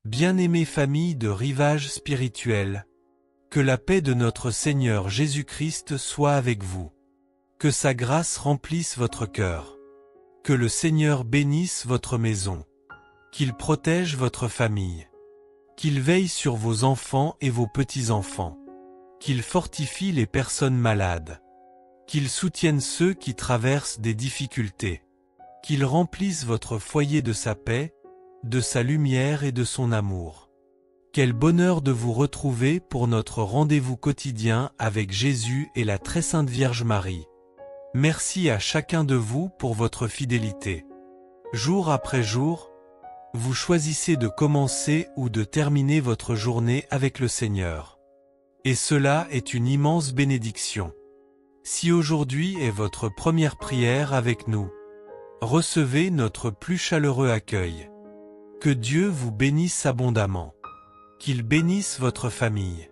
Bien-aimée famille de Rivage Spirituel, que la paix de notre Seigneur Jésus-Christ soit avec vous. Que sa grâce remplisse votre cœur. Que le Seigneur bénisse votre maison. Qu'il protège votre famille. Qu'il veille sur vos enfants et vos petits-enfants. Qu'il fortifie les personnes malades. Qu'il soutienne ceux qui traversent des difficultés. Qu'il remplisse votre foyer de sa paix, de sa lumière et de son amour. Quel bonheur de vous retrouver pour notre rendez-vous quotidien avec Jésus et la très sainte Vierge Marie. Merci à chacun de vous pour votre fidélité. Jour après jour, vous choisissez de commencer ou de terminer votre journée avec le Seigneur. Et cela est une immense bénédiction. Si aujourd'hui est votre première prière avec nous, recevez notre plus chaleureux accueil. Que Dieu vous bénisse abondamment. Qu'il bénisse votre famille.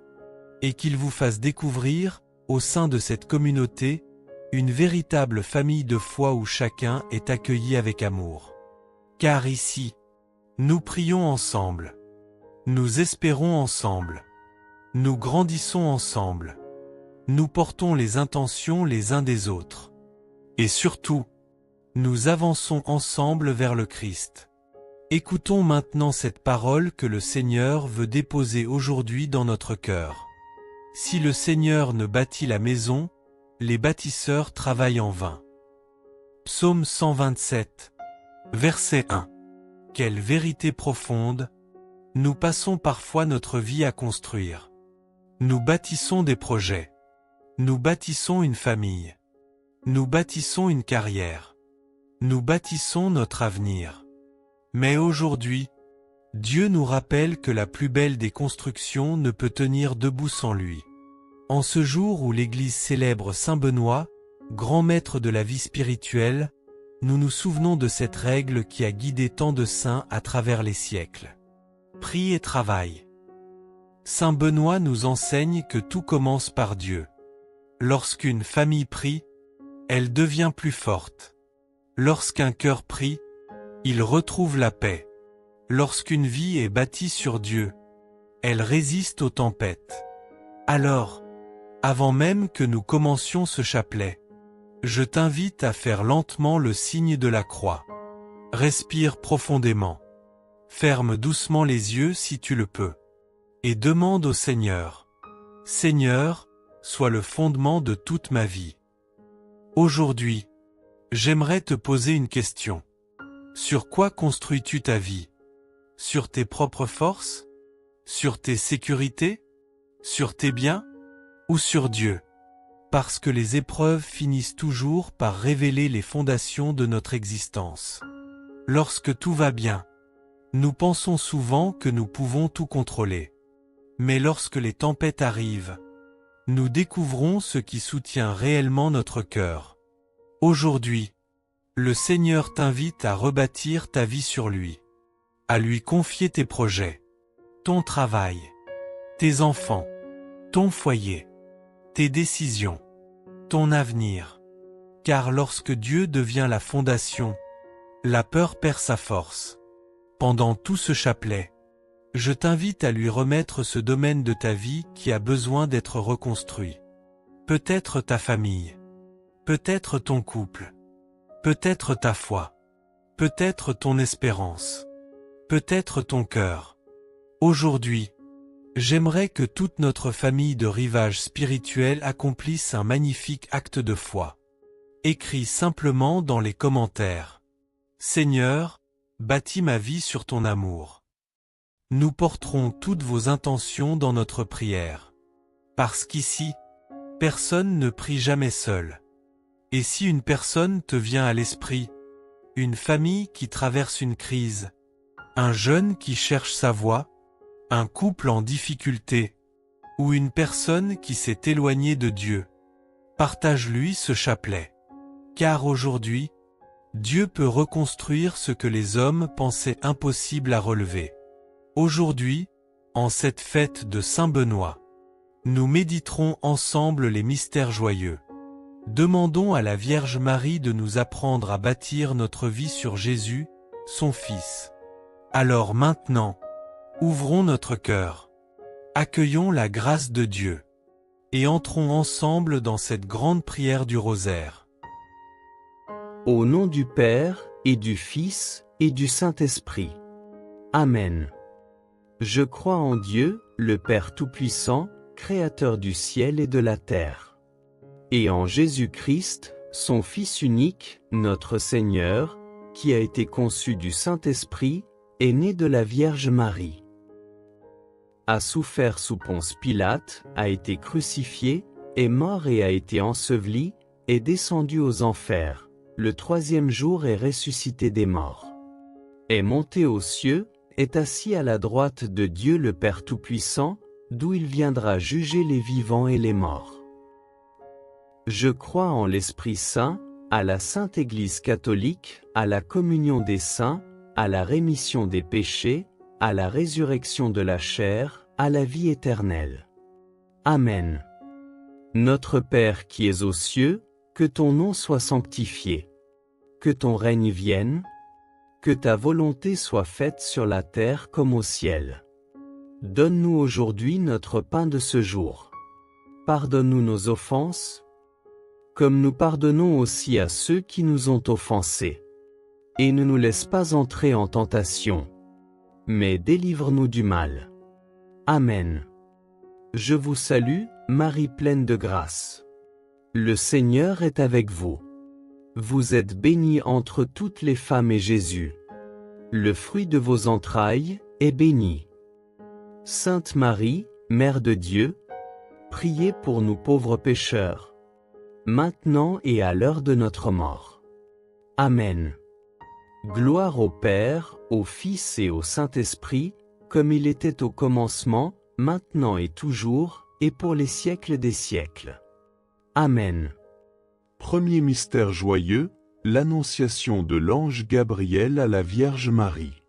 Et qu'il vous fasse découvrir, au sein de cette communauté, une véritable famille de foi où chacun est accueilli avec amour. Car ici, nous prions ensemble. Nous espérons ensemble. Nous grandissons ensemble. Nous portons les intentions les uns des autres. Et surtout, nous avançons ensemble vers le Christ. Écoutons maintenant cette parole que le Seigneur veut déposer aujourd'hui dans notre cœur. Si le Seigneur ne bâtit la maison, les bâtisseurs travaillent en vain. Psaume 127, verset 1. Quelle vérité profonde! Nous passons parfois notre vie à construire. Nous bâtissons des projets. Nous bâtissons une famille. Nous bâtissons une carrière. Nous bâtissons notre avenir. Mais aujourd'hui, Dieu nous rappelle que la plus belle des constructions ne peut tenir debout sans lui. En ce jour où l'Église célèbre Saint Benoît, grand maître de la vie spirituelle, nous nous souvenons de cette règle qui a guidé tant de saints à travers les siècles. Prie et travaille. Saint Benoît nous enseigne que tout commence par Dieu. Lorsqu'une famille prie, elle devient plus forte. Lorsqu'un cœur prie, il retrouve la paix. Lorsqu'une vie est bâtie sur Dieu, elle résiste aux tempêtes. Alors, avant même que nous commencions ce chapelet, je t'invite à faire lentement le signe de la croix. Respire profondément. Ferme doucement les yeux si tu le peux. Et demande au Seigneur. Seigneur, sois le fondement de toute ma vie. Aujourd'hui, j'aimerais te poser une question. Sur quoi construis-tu ta vie? Sur tes propres forces? Sur tes sécurités? Sur tes biens? Ou sur Dieu? Parce que les épreuves finissent toujours par révéler les fondations de notre existence. Lorsque tout va bien, nous pensons souvent que nous pouvons tout contrôler. Mais lorsque les tempêtes arrivent, nous découvrons ce qui soutient réellement notre cœur. Aujourd'hui, le Seigneur t'invite à rebâtir ta vie sur lui, à lui confier tes projets, ton travail, tes enfants, ton foyer, tes décisions, ton avenir. Car lorsque Dieu devient la fondation, la peur perd sa force. Pendant tout ce chapelet, je t'invite à lui remettre ce domaine de ta vie qui a besoin d'être reconstruit. Peut-être ta famille, peut-être ton couple, peut-être ta foi, peut-être ton espérance, peut-être ton cœur. Aujourd'hui, j'aimerais que toute notre famille de Rivage Spirituel accomplisse un magnifique acte de foi. Écris simplement dans les commentaires. Seigneur, bâtis ma vie sur ton amour. Nous porterons toutes vos intentions dans notre prière. Parce qu'ici, personne ne prie jamais seul. Et si une personne te vient à l'esprit, une famille qui traverse une crise, un jeune qui cherche sa voie, un couple en difficulté, ou une personne qui s'est éloignée de Dieu, partage-lui ce chapelet. Car aujourd'hui, Dieu peut reconstruire ce que les hommes pensaient impossible à relever. Aujourd'hui, en cette fête de Saint Benoît, nous méditerons ensemble les mystères joyeux. Demandons à la Vierge Marie de nous apprendre à bâtir notre vie sur Jésus, son Fils. Alors maintenant, Ouvrons notre cœur. Accueillons la grâce de Dieu. Et entrons ensemble dans cette grande prière du rosaire. Au nom du Père, et du Fils, et du Saint-Esprit. Amen. Je crois en Dieu, le Père Tout-Puissant, Créateur du ciel et de la terre. Et en Jésus-Christ, son Fils unique, notre Seigneur, qui a été conçu du Saint-Esprit, est né de la Vierge Marie. A souffert sous Ponce Pilate, a été crucifié, est mort et a été enseveli, est descendu aux enfers, le troisième jour est ressuscité des morts. Est monté aux cieux, est assis à la droite de Dieu le Père Tout-Puissant, d'où il viendra juger les vivants et les morts. Je crois en l'Esprit Saint, à la Sainte Église catholique, à la communion des saints, à la rémission des péchés, à la résurrection de la chair, à la vie éternelle. Amen. Notre Père qui es aux cieux, que ton nom soit sanctifié. Que ton règne vienne. Que ta volonté soit faite sur la terre comme au ciel. Donne-nous aujourd'hui notre pain de ce jour. Pardonne-nous nos offenses, comme nous pardonnons aussi à ceux qui nous ont offensés. Et ne nous laisse pas entrer en tentation, mais délivre-nous du mal. Amen. Je vous salue, Marie pleine de grâce. Le Seigneur est avec vous. Vous êtes bénie entre toutes les femmes et Jésus, le fruit de vos entrailles, est béni. Sainte Marie, Mère de Dieu, priez pour nous pauvres pécheurs, maintenant et à l'heure de notre mort. Amen. Gloire au Père, au Fils et au Saint-Esprit, comme il était au commencement, maintenant et toujours, et pour les siècles des siècles. Amen. Premier mystère joyeux, l'annonciation de l'ange Gabriel à la Vierge Marie.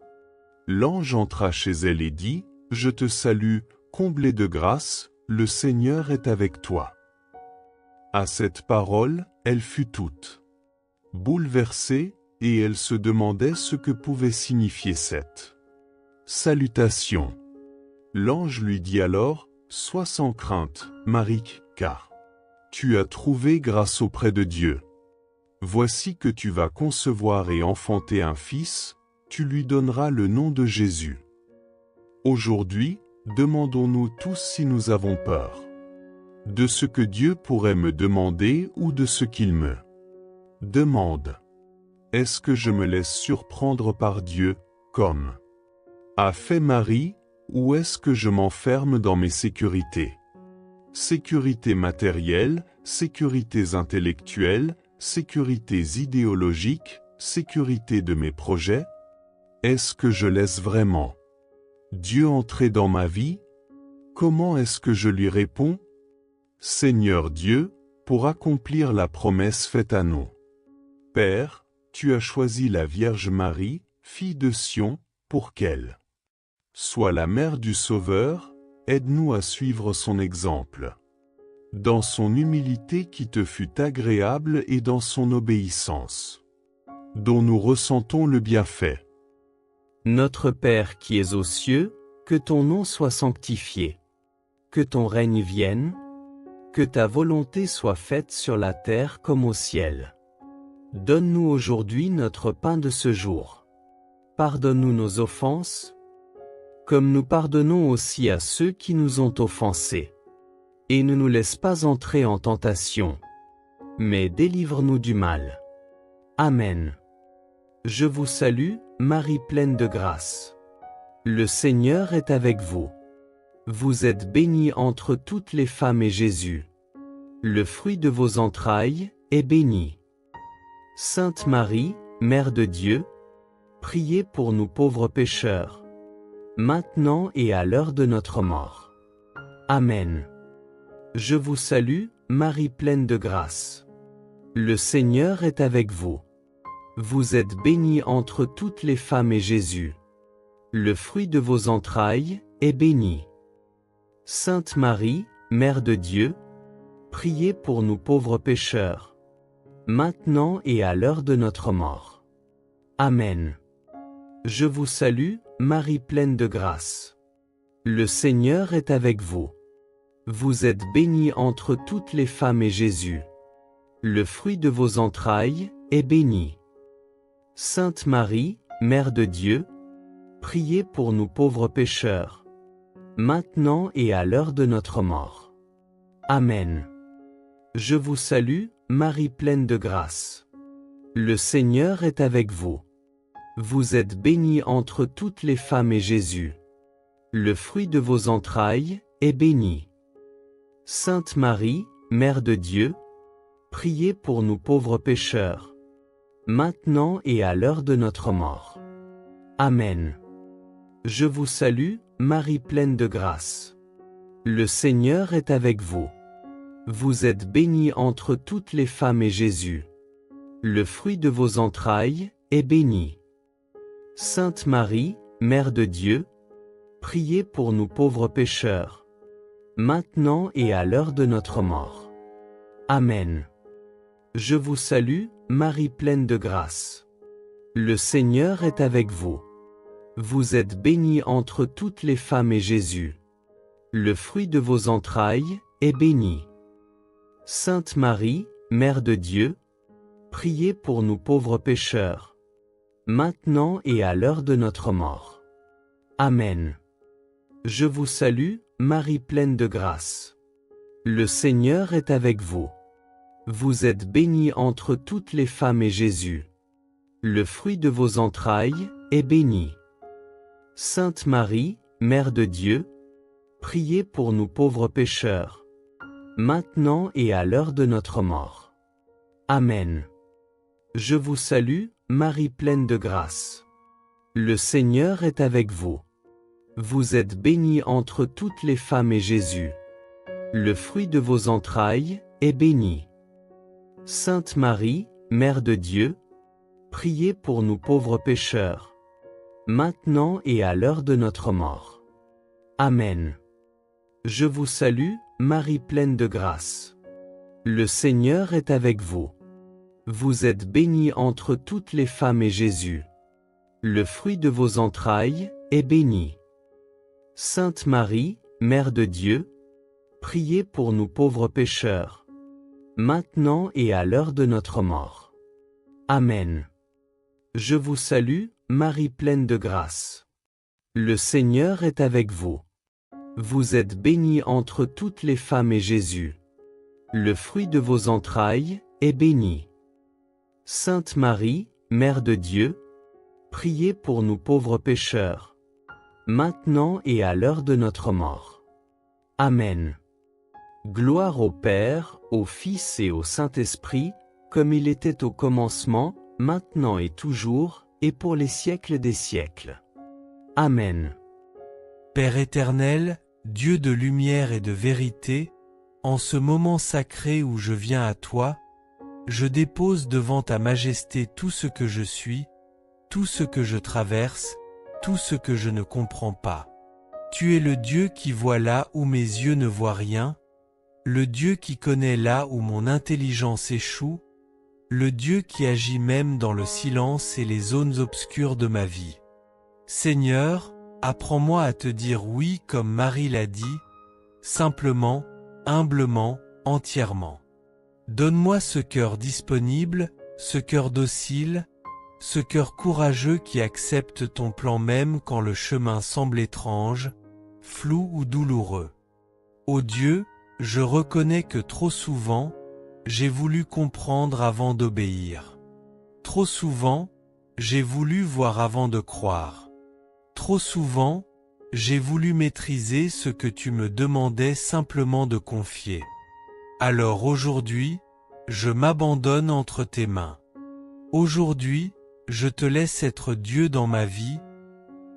L'ange entra chez elle et dit, « Je te salue, comblée de grâce, le Seigneur est avec toi. » À cette parole, elle fut toute bouleversée, et elle se demandait ce que pouvait signifier cette salutation. L'ange lui dit alors, « Sois sans crainte, Marie, car tu as trouvé grâce auprès de Dieu. Voici que tu vas concevoir et enfanter un fils, tu lui donneras le nom de Jésus. » Aujourd'hui, demandons-nous tous si nous avons peur de ce que Dieu pourrait me demander ou de ce qu'il me demande. Est-ce que je me laisse surprendre par Dieu, comme a fait Marie, ou est-ce que je m'enferme dans mes sécurités? Sécurités matérielles, sécurités intellectuelles, sécurités idéologiques, sécurité de mes projets? Est-ce que je laisse vraiment Dieu entrer dans ma vie? Comment est-ce que je lui réponds? Seigneur Dieu, pour accomplir la promesse faite à nous. Père, tu as choisi la Vierge Marie, fille de Sion, pour qu'elle soit la mère du Sauveur. Aide-nous à suivre son exemple. Dans son humilité qui te fut agréable et dans son obéissance, dont nous ressentons le bienfait. Notre Père qui es aux cieux, que ton nom soit sanctifié. Que ton règne vienne. Que ta volonté soit faite sur la terre comme au ciel. Donne-nous aujourd'hui notre pain de ce jour. Pardonne-nous nos offenses, comme nous pardonnons aussi à ceux qui nous ont offensés. Et ne nous laisse pas entrer en tentation, mais délivre-nous du mal. Amen. Je vous salue, Marie pleine de grâce. Le Seigneur est avec vous. Vous êtes bénie entre toutes les femmes et Jésus, le fruit de vos entrailles, est béni. Sainte Marie, Mère de Dieu, priez pour nous pauvres pécheurs, maintenant et à l'heure de notre mort. Amen. Je vous salue, Marie pleine de grâce. Le Seigneur est avec vous. Vous êtes bénie entre toutes les femmes et Jésus, le fruit de vos entrailles, est béni. Sainte Marie, Mère de Dieu, priez pour nous pauvres pécheurs, maintenant et à l'heure de notre mort. Amen. Je vous salue, Marie pleine de grâce. Le Seigneur est avec vous. Vous êtes bénie entre toutes les femmes et Jésus, le fruit de vos entrailles, est béni. Sainte Marie, Mère de Dieu, priez pour nous pauvres pécheurs, maintenant et à l'heure de notre mort. Amen. Je vous salue, Marie pleine de grâce. Le Seigneur est avec vous. Vous êtes bénie entre toutes les femmes et Jésus, le fruit de vos entrailles, est béni. Sainte Marie, Mère de Dieu, priez pour nous pauvres pécheurs, maintenant et à l'heure de notre mort. Amen. Je vous salue, Marie pleine de grâce. Le Seigneur est avec vous. Vous êtes bénie entre toutes les femmes et Jésus, le fruit de vos entrailles, est béni. Sainte Marie, Mère de Dieu, priez pour nous pauvres pécheurs, maintenant et à l'heure de notre mort. Amen. Je vous salue, Marie pleine de grâce. Le Seigneur est avec vous. Vous êtes bénie entre toutes les femmes et Jésus, le fruit de vos entrailles, est béni. Sainte Marie, Mère de Dieu, priez pour nous pauvres pécheurs, maintenant et à l'heure de notre mort. Amen. Je vous salue, Marie pleine de grâce. Le Seigneur est avec vous. Vous êtes bénie entre toutes les femmes et Jésus, le fruit de vos entrailles, est béni. Sainte Marie, Mère de Dieu, priez pour nous pauvres pécheurs, maintenant et à l'heure de notre mort. Amen. Je vous salue, Marie pleine de grâce. Le Seigneur est avec vous. Vous êtes bénie entre toutes les femmes et Jésus, le fruit de vos entrailles, est béni. Sainte Marie, Mère de Dieu, priez pour nous pauvres pécheurs, maintenant et à l'heure de notre mort. Amen. Je vous salue, Marie pleine de grâce. Le Seigneur est avec vous. Vous êtes bénie entre toutes les femmes et Jésus, le fruit de vos entrailles, est béni. Sainte Marie, Mère de Dieu, priez pour nous pauvres pécheurs, maintenant et à l'heure de notre mort. Amen. Je vous salue, Marie pleine de grâce. Le Seigneur est avec vous. Vous êtes bénie entre toutes les femmes et Jésus, le fruit de vos entrailles, est béni. Sainte Marie, Mère de Dieu, priez pour nous pauvres pécheurs, maintenant et à l'heure de notre mort. Amen. Gloire au Père, au Fils et au Saint-Esprit, comme il était au commencement, maintenant et toujours, et pour les siècles des siècles. Amen. Père éternel, Dieu de lumière et de vérité, en ce moment sacré où je viens à toi, je dépose devant ta majesté tout ce que je suis, tout ce que je traverse, tout ce que je ne comprends pas. Tu es le Dieu qui voit là où mes yeux ne voient rien, le Dieu qui connaît là où mon intelligence échoue, le Dieu qui agit même dans le silence et les zones obscures de ma vie. Seigneur, apprends-moi à te dire oui comme Marie l'a dit, simplement, humblement, entièrement. Donne-moi ce cœur disponible, ce cœur docile, ce cœur courageux qui accepte ton plan même quand le chemin semble étrange, flou ou douloureux. Ô Dieu, je reconnais que trop souvent, j'ai voulu comprendre avant d'obéir. Trop souvent, j'ai voulu voir avant de croire. Trop souvent, j'ai voulu maîtriser ce que tu me demandais simplement de confier. Alors aujourd'hui, je m'abandonne entre tes mains. Aujourd'hui, je te laisse être Dieu dans ma vie,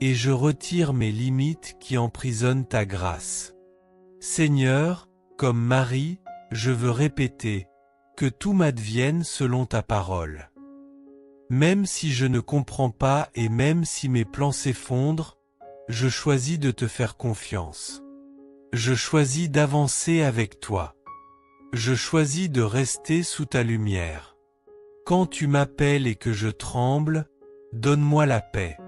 et je retire mes limites qui emprisonnent ta grâce. Seigneur, comme Marie, je veux répéter, que tout m'advienne selon ta parole. Même si je ne comprends pas et même si mes plans s'effondrent, je choisis de te faire confiance. Je choisis d'avancer avec toi. Je choisis de rester sous ta lumière. Quand tu m'appelles et que je tremble, donne-moi la paix.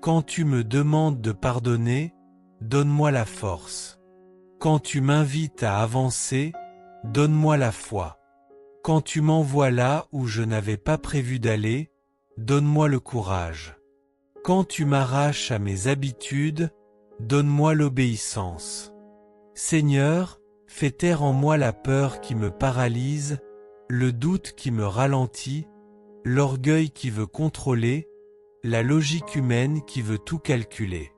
Quand tu me demandes de pardonner, donne-moi la force. Quand tu m'invites à avancer, donne-moi la foi. Quand tu m'envoies là où je n'avais pas prévu d'aller, donne-moi le courage. Quand tu m'arraches à mes habitudes, donne-moi l'obéissance. Seigneur, fais taire en moi la peur qui me paralyse, le doute qui me ralentit, l'orgueil qui veut contrôler, la logique humaine qui veut tout calculer.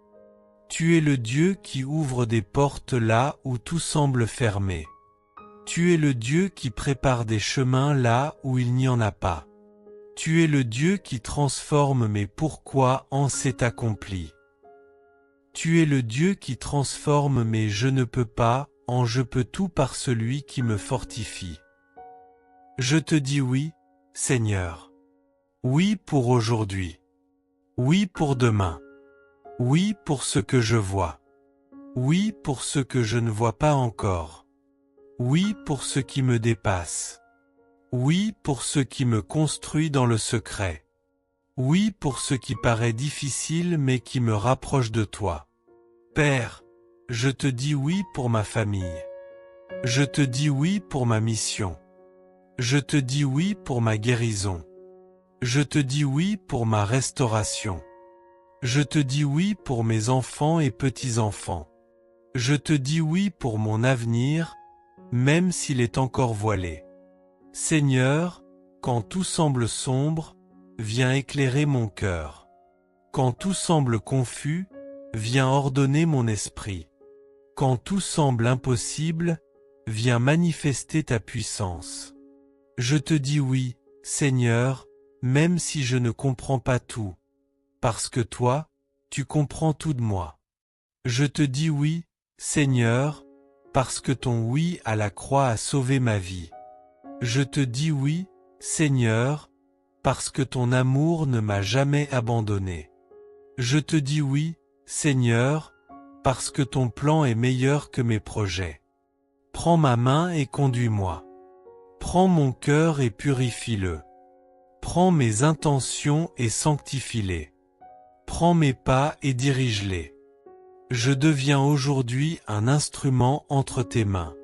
Tu es le Dieu qui ouvre des portes là où tout semble fermé. Tu es le Dieu qui prépare des chemins là où il n'y en a pas. Tu es le Dieu qui transforme mes pourquoi en c'est accompli. Tu es le Dieu qui transforme mes je ne peux pas en je peux tout par celui qui me fortifie. Je te dis oui, Seigneur. Oui pour aujourd'hui. Oui pour demain. Oui pour ce que je vois. Oui pour ce que je ne vois pas encore. Oui pour ce qui me dépasse. Oui pour ce qui me construit dans le secret. Oui pour ce qui paraît difficile mais qui me rapproche de toi. Père, je te dis oui pour ma famille. Je te dis oui pour ma mission. Je te dis oui pour ma guérison. Je te dis oui pour ma restauration. Je te dis oui pour mes enfants et petits-enfants. Je te dis oui pour mon avenir, même s'il est encore voilé. Seigneur, quand tout semble sombre, viens éclairer mon cœur. Quand tout semble confus, viens ordonner mon esprit. Quand tout semble impossible, viens manifester ta puissance. Je te dis oui, Seigneur, même si je ne comprends pas tout. Parce que toi, tu comprends tout de moi. Je te dis oui, Seigneur, parce que ton oui à la croix a sauvé ma vie. Je te dis oui, Seigneur, parce que ton amour ne m'a jamais abandonné. Je te dis oui, Seigneur, parce que ton plan est meilleur que mes projets. Prends ma main et conduis-moi. Prends mon cœur et purifie-le. Prends mes intentions et sanctifie-les. Prends mes pas et dirige-les. Je deviens aujourd'hui un instrument entre tes mains.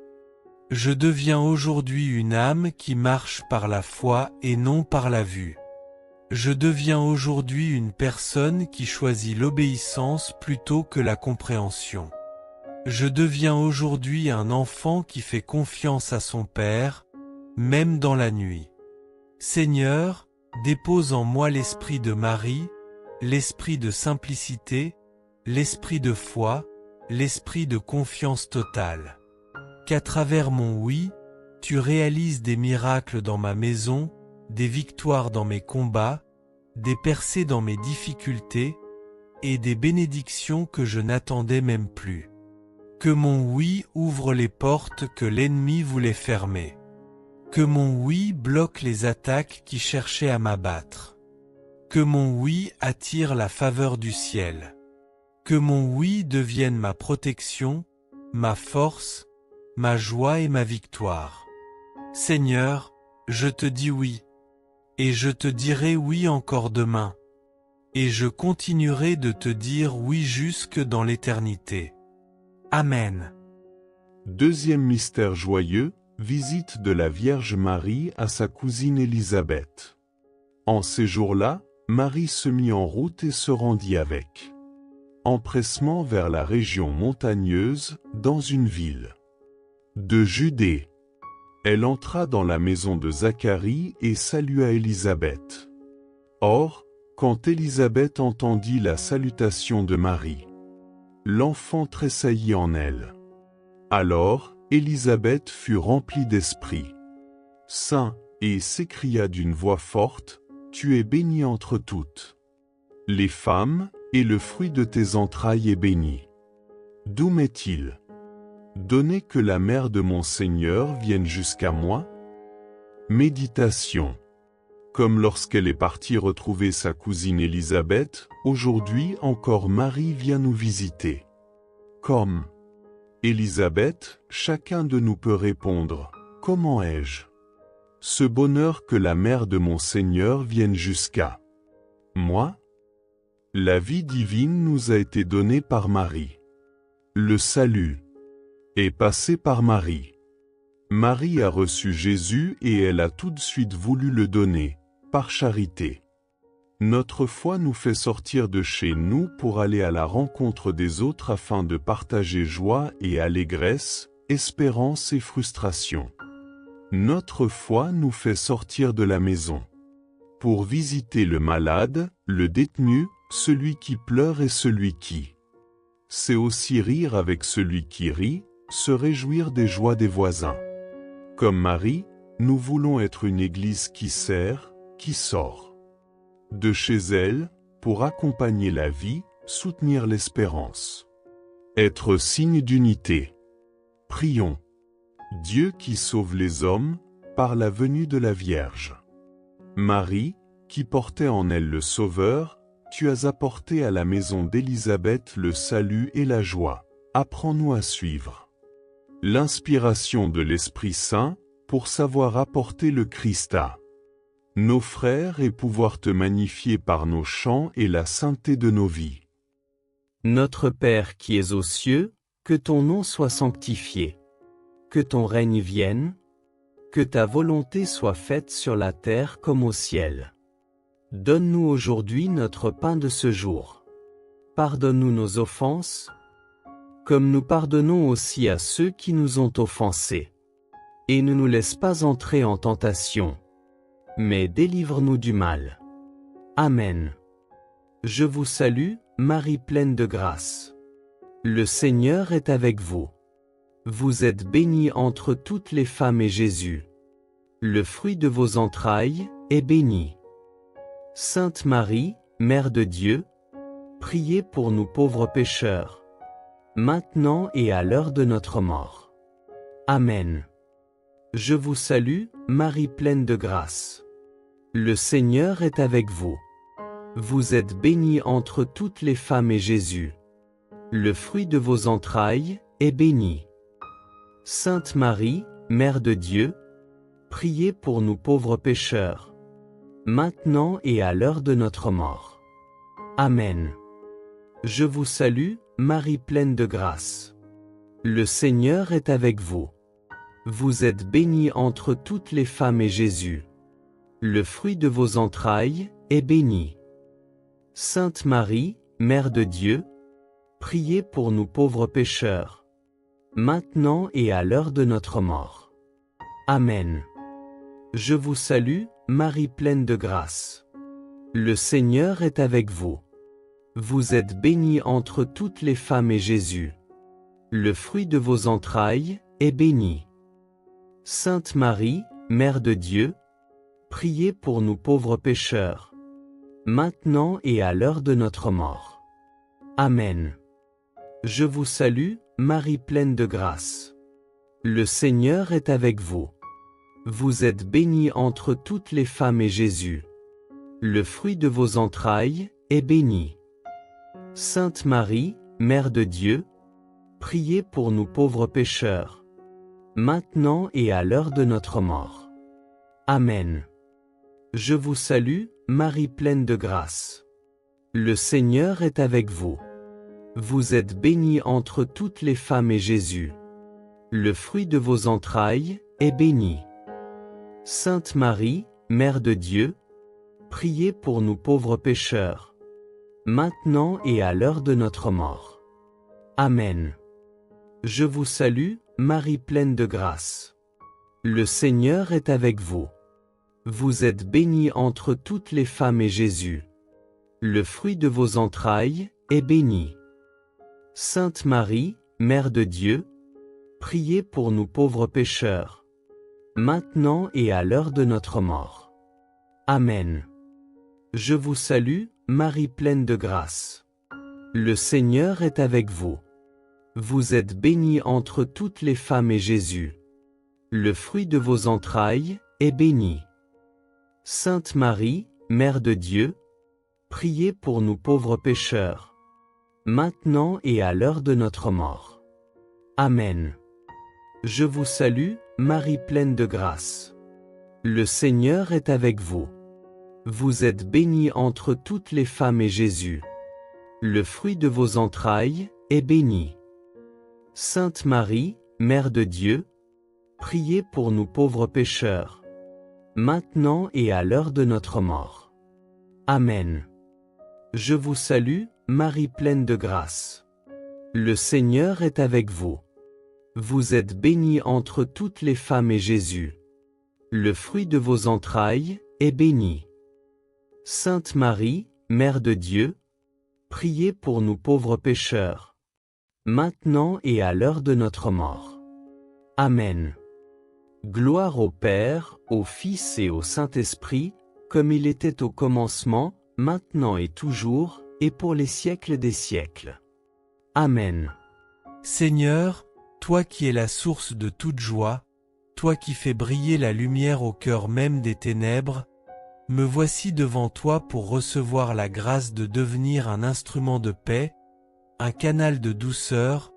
Je deviens aujourd'hui une âme qui marche par la foi et non par la vue. Je deviens aujourd'hui une personne qui choisit l'obéissance plutôt que la compréhension. Je deviens aujourd'hui un enfant qui fait confiance à son Père, même dans la nuit. Seigneur, dépose en moi l'esprit de Marie, l'esprit de simplicité, l'esprit de foi, l'esprit de confiance totale. Qu'à travers mon oui, tu réalises des miracles dans ma maison, des victoires dans mes combats, des percées dans mes difficultés, et des bénédictions que je n'attendais même plus. Que mon oui ouvre les portes que l'ennemi voulait fermer. Que mon oui bloque les attaques qui cherchaient à m'abattre. Que mon oui attire la faveur du ciel. Que mon oui devienne ma protection, ma force, ma joie et ma victoire. Seigneur, je te dis oui. Et je te dirai oui encore demain. Et je continuerai de te dire oui jusque dans l'éternité. Amen. Deuxième mystère joyeux, visite de la Vierge Marie à sa cousine Élisabeth. En ces jours-là, Marie se mit en route et se rendit avec empressement vers la région montagneuse, dans une ville de Judée. Elle entra dans la maison de Zacharie et salua Élisabeth. Or, quand Élisabeth entendit la salutation de Marie, l'enfant tressaillit en elle. Alors, Élisabeth fut remplie d'esprit saint et s'écria d'une voix forte, « Tu es bénie entre toutes les femmes, et le fruit de tes entrailles est béni. D'où m'est-il donné que la mère de mon Seigneur vienne jusqu'à moi ?» Méditation. Comme lorsqu'elle est partie retrouver sa cousine Élisabeth, aujourd'hui encore Marie vient nous visiter. Comme Élisabeth, chacun de nous peut répondre, « Comment ai-je ce bonheur que la mère de mon Seigneur vienne jusqu'à moi ?» La vie divine nous a été donnée par Marie. le salut, est passé par Marie. Marie a reçu Jésus et elle a tout de suite voulu le donner, par charité. Notre foi nous fait sortir de chez nous pour aller à la rencontre des autres afin de partager joie et allégresse, espérance et frustration. Notre foi nous fait sortir de la maison pour visiter le malade, le détenu, celui qui pleure et celui qui. C'est aussi rire avec celui qui rit, se réjouir des joies des voisins. Comme Marie, nous voulons être une église qui sert, qui sort de chez elle, pour accompagner la vie, soutenir l'espérance. Être signe d'unité. Prions. Dieu qui sauve les hommes, par la venue de la Vierge. Marie, qui portait en elle le Sauveur, tu as apporté à la maison d'Élisabeth le salut et la joie. Apprends-nous à suivre l'inspiration de l'Esprit Saint, pour savoir apporter le Christ à nos frères et pouvoir te magnifier par nos chants et la sainteté de nos vies. Notre Père qui es aux cieux, que ton nom soit sanctifié. Que ton règne vienne. Que ta volonté soit faite sur la terre comme au ciel. Donne-nous aujourd'hui notre pain de ce jour. Pardonne-nous nos offenses, comme nous pardonnons aussi à ceux qui nous ont offensés. Et ne nous laisse pas entrer en tentation, mais délivre-nous du mal. Amen. Je vous salue, Marie pleine de grâce. Le Seigneur est avec vous. Vous êtes bénie entre toutes les femmes et Jésus, le fruit de vos entrailles, est béni. Sainte Marie, Mère de Dieu, priez pour nous pauvres pécheurs, maintenant et à l'heure de notre mort. Amen. Je vous salue, Marie pleine de grâce. Le Seigneur est avec vous. Vous êtes bénie entre toutes les femmes et Jésus, le fruit de vos entrailles, est béni. Sainte Marie, Mère de Dieu, priez pour nous pauvres pécheurs, maintenant et à l'heure de notre mort. Amen. Je vous salue, Marie pleine de grâce. Le Seigneur est avec vous. Vous êtes bénie entre toutes les femmes et Jésus, le fruit de vos entrailles, est béni. Sainte Marie, Mère de Dieu, priez pour nous pauvres pécheurs, maintenant et à l'heure de notre mort. Amen. Je vous salue, Marie pleine de grâce. Le Seigneur est avec vous. Vous êtes bénie entre toutes les femmes et Jésus, le fruit de vos entrailles, est béni. Sainte Marie, Mère de Dieu, priez pour nous pauvres pécheurs, maintenant et à l'heure de notre mort. Amen. Je vous salue, Marie pleine de grâce. Le Seigneur est avec vous. Vous êtes bénie entre toutes les femmes et Jésus, le fruit de vos entrailles, est béni. Sainte Marie, Mère de Dieu, priez pour nous pauvres pécheurs, maintenant et à l'heure de notre mort. Amen. Je vous salue, Marie pleine de grâce. Le Seigneur est avec vous. Vous êtes bénie entre toutes les femmes et Jésus, le fruit de vos entrailles, est béni. Sainte Marie, Mère de Dieu, priez pour nous pauvres pécheurs, maintenant et à l'heure de notre mort. Amen. Je vous salue, Marie pleine de grâce. Le Seigneur est avec vous. Vous êtes bénie entre toutes les femmes et Jésus, le fruit de vos entrailles, est béni. Sainte Marie, Mère de Dieu, priez pour nous pauvres pécheurs, maintenant et à l'heure de notre mort. Amen. Je vous salue, Marie pleine de grâce. Le Seigneur est avec vous. Vous êtes bénie entre toutes les femmes et Jésus, le fruit de vos entrailles, est béni. Sainte Marie, Mère de Dieu, priez pour nous pauvres pécheurs, maintenant et à l'heure de notre mort. Amen. Je vous salue, Marie pleine de grâce. Le Seigneur est avec vous. Vous êtes bénie entre toutes les femmes et Jésus, le fruit de vos entrailles, est béni. Sainte Marie, Mère de Dieu, priez pour nous pauvres pécheurs, maintenant et à l'heure de notre mort. Amen. Je vous salue, Marie pleine de grâce. Le Seigneur est avec vous. Vous êtes bénie entre toutes les femmes et Jésus, le fruit de vos entrailles, est béni. Sainte Marie, Mère de Dieu, priez pour nous pauvres pécheurs, maintenant et à l'heure de notre mort. Amen. Gloire au Père, au Fils et au Saint-Esprit, comme il était au commencement, maintenant et toujours, et pour les siècles des siècles. Amen. Seigneur, toi qui es la source de toute joie, toi qui fais briller la lumière au cœur même des ténèbres, me voici devant toi pour recevoir la grâce de devenir un instrument de paix, un canal de douceur,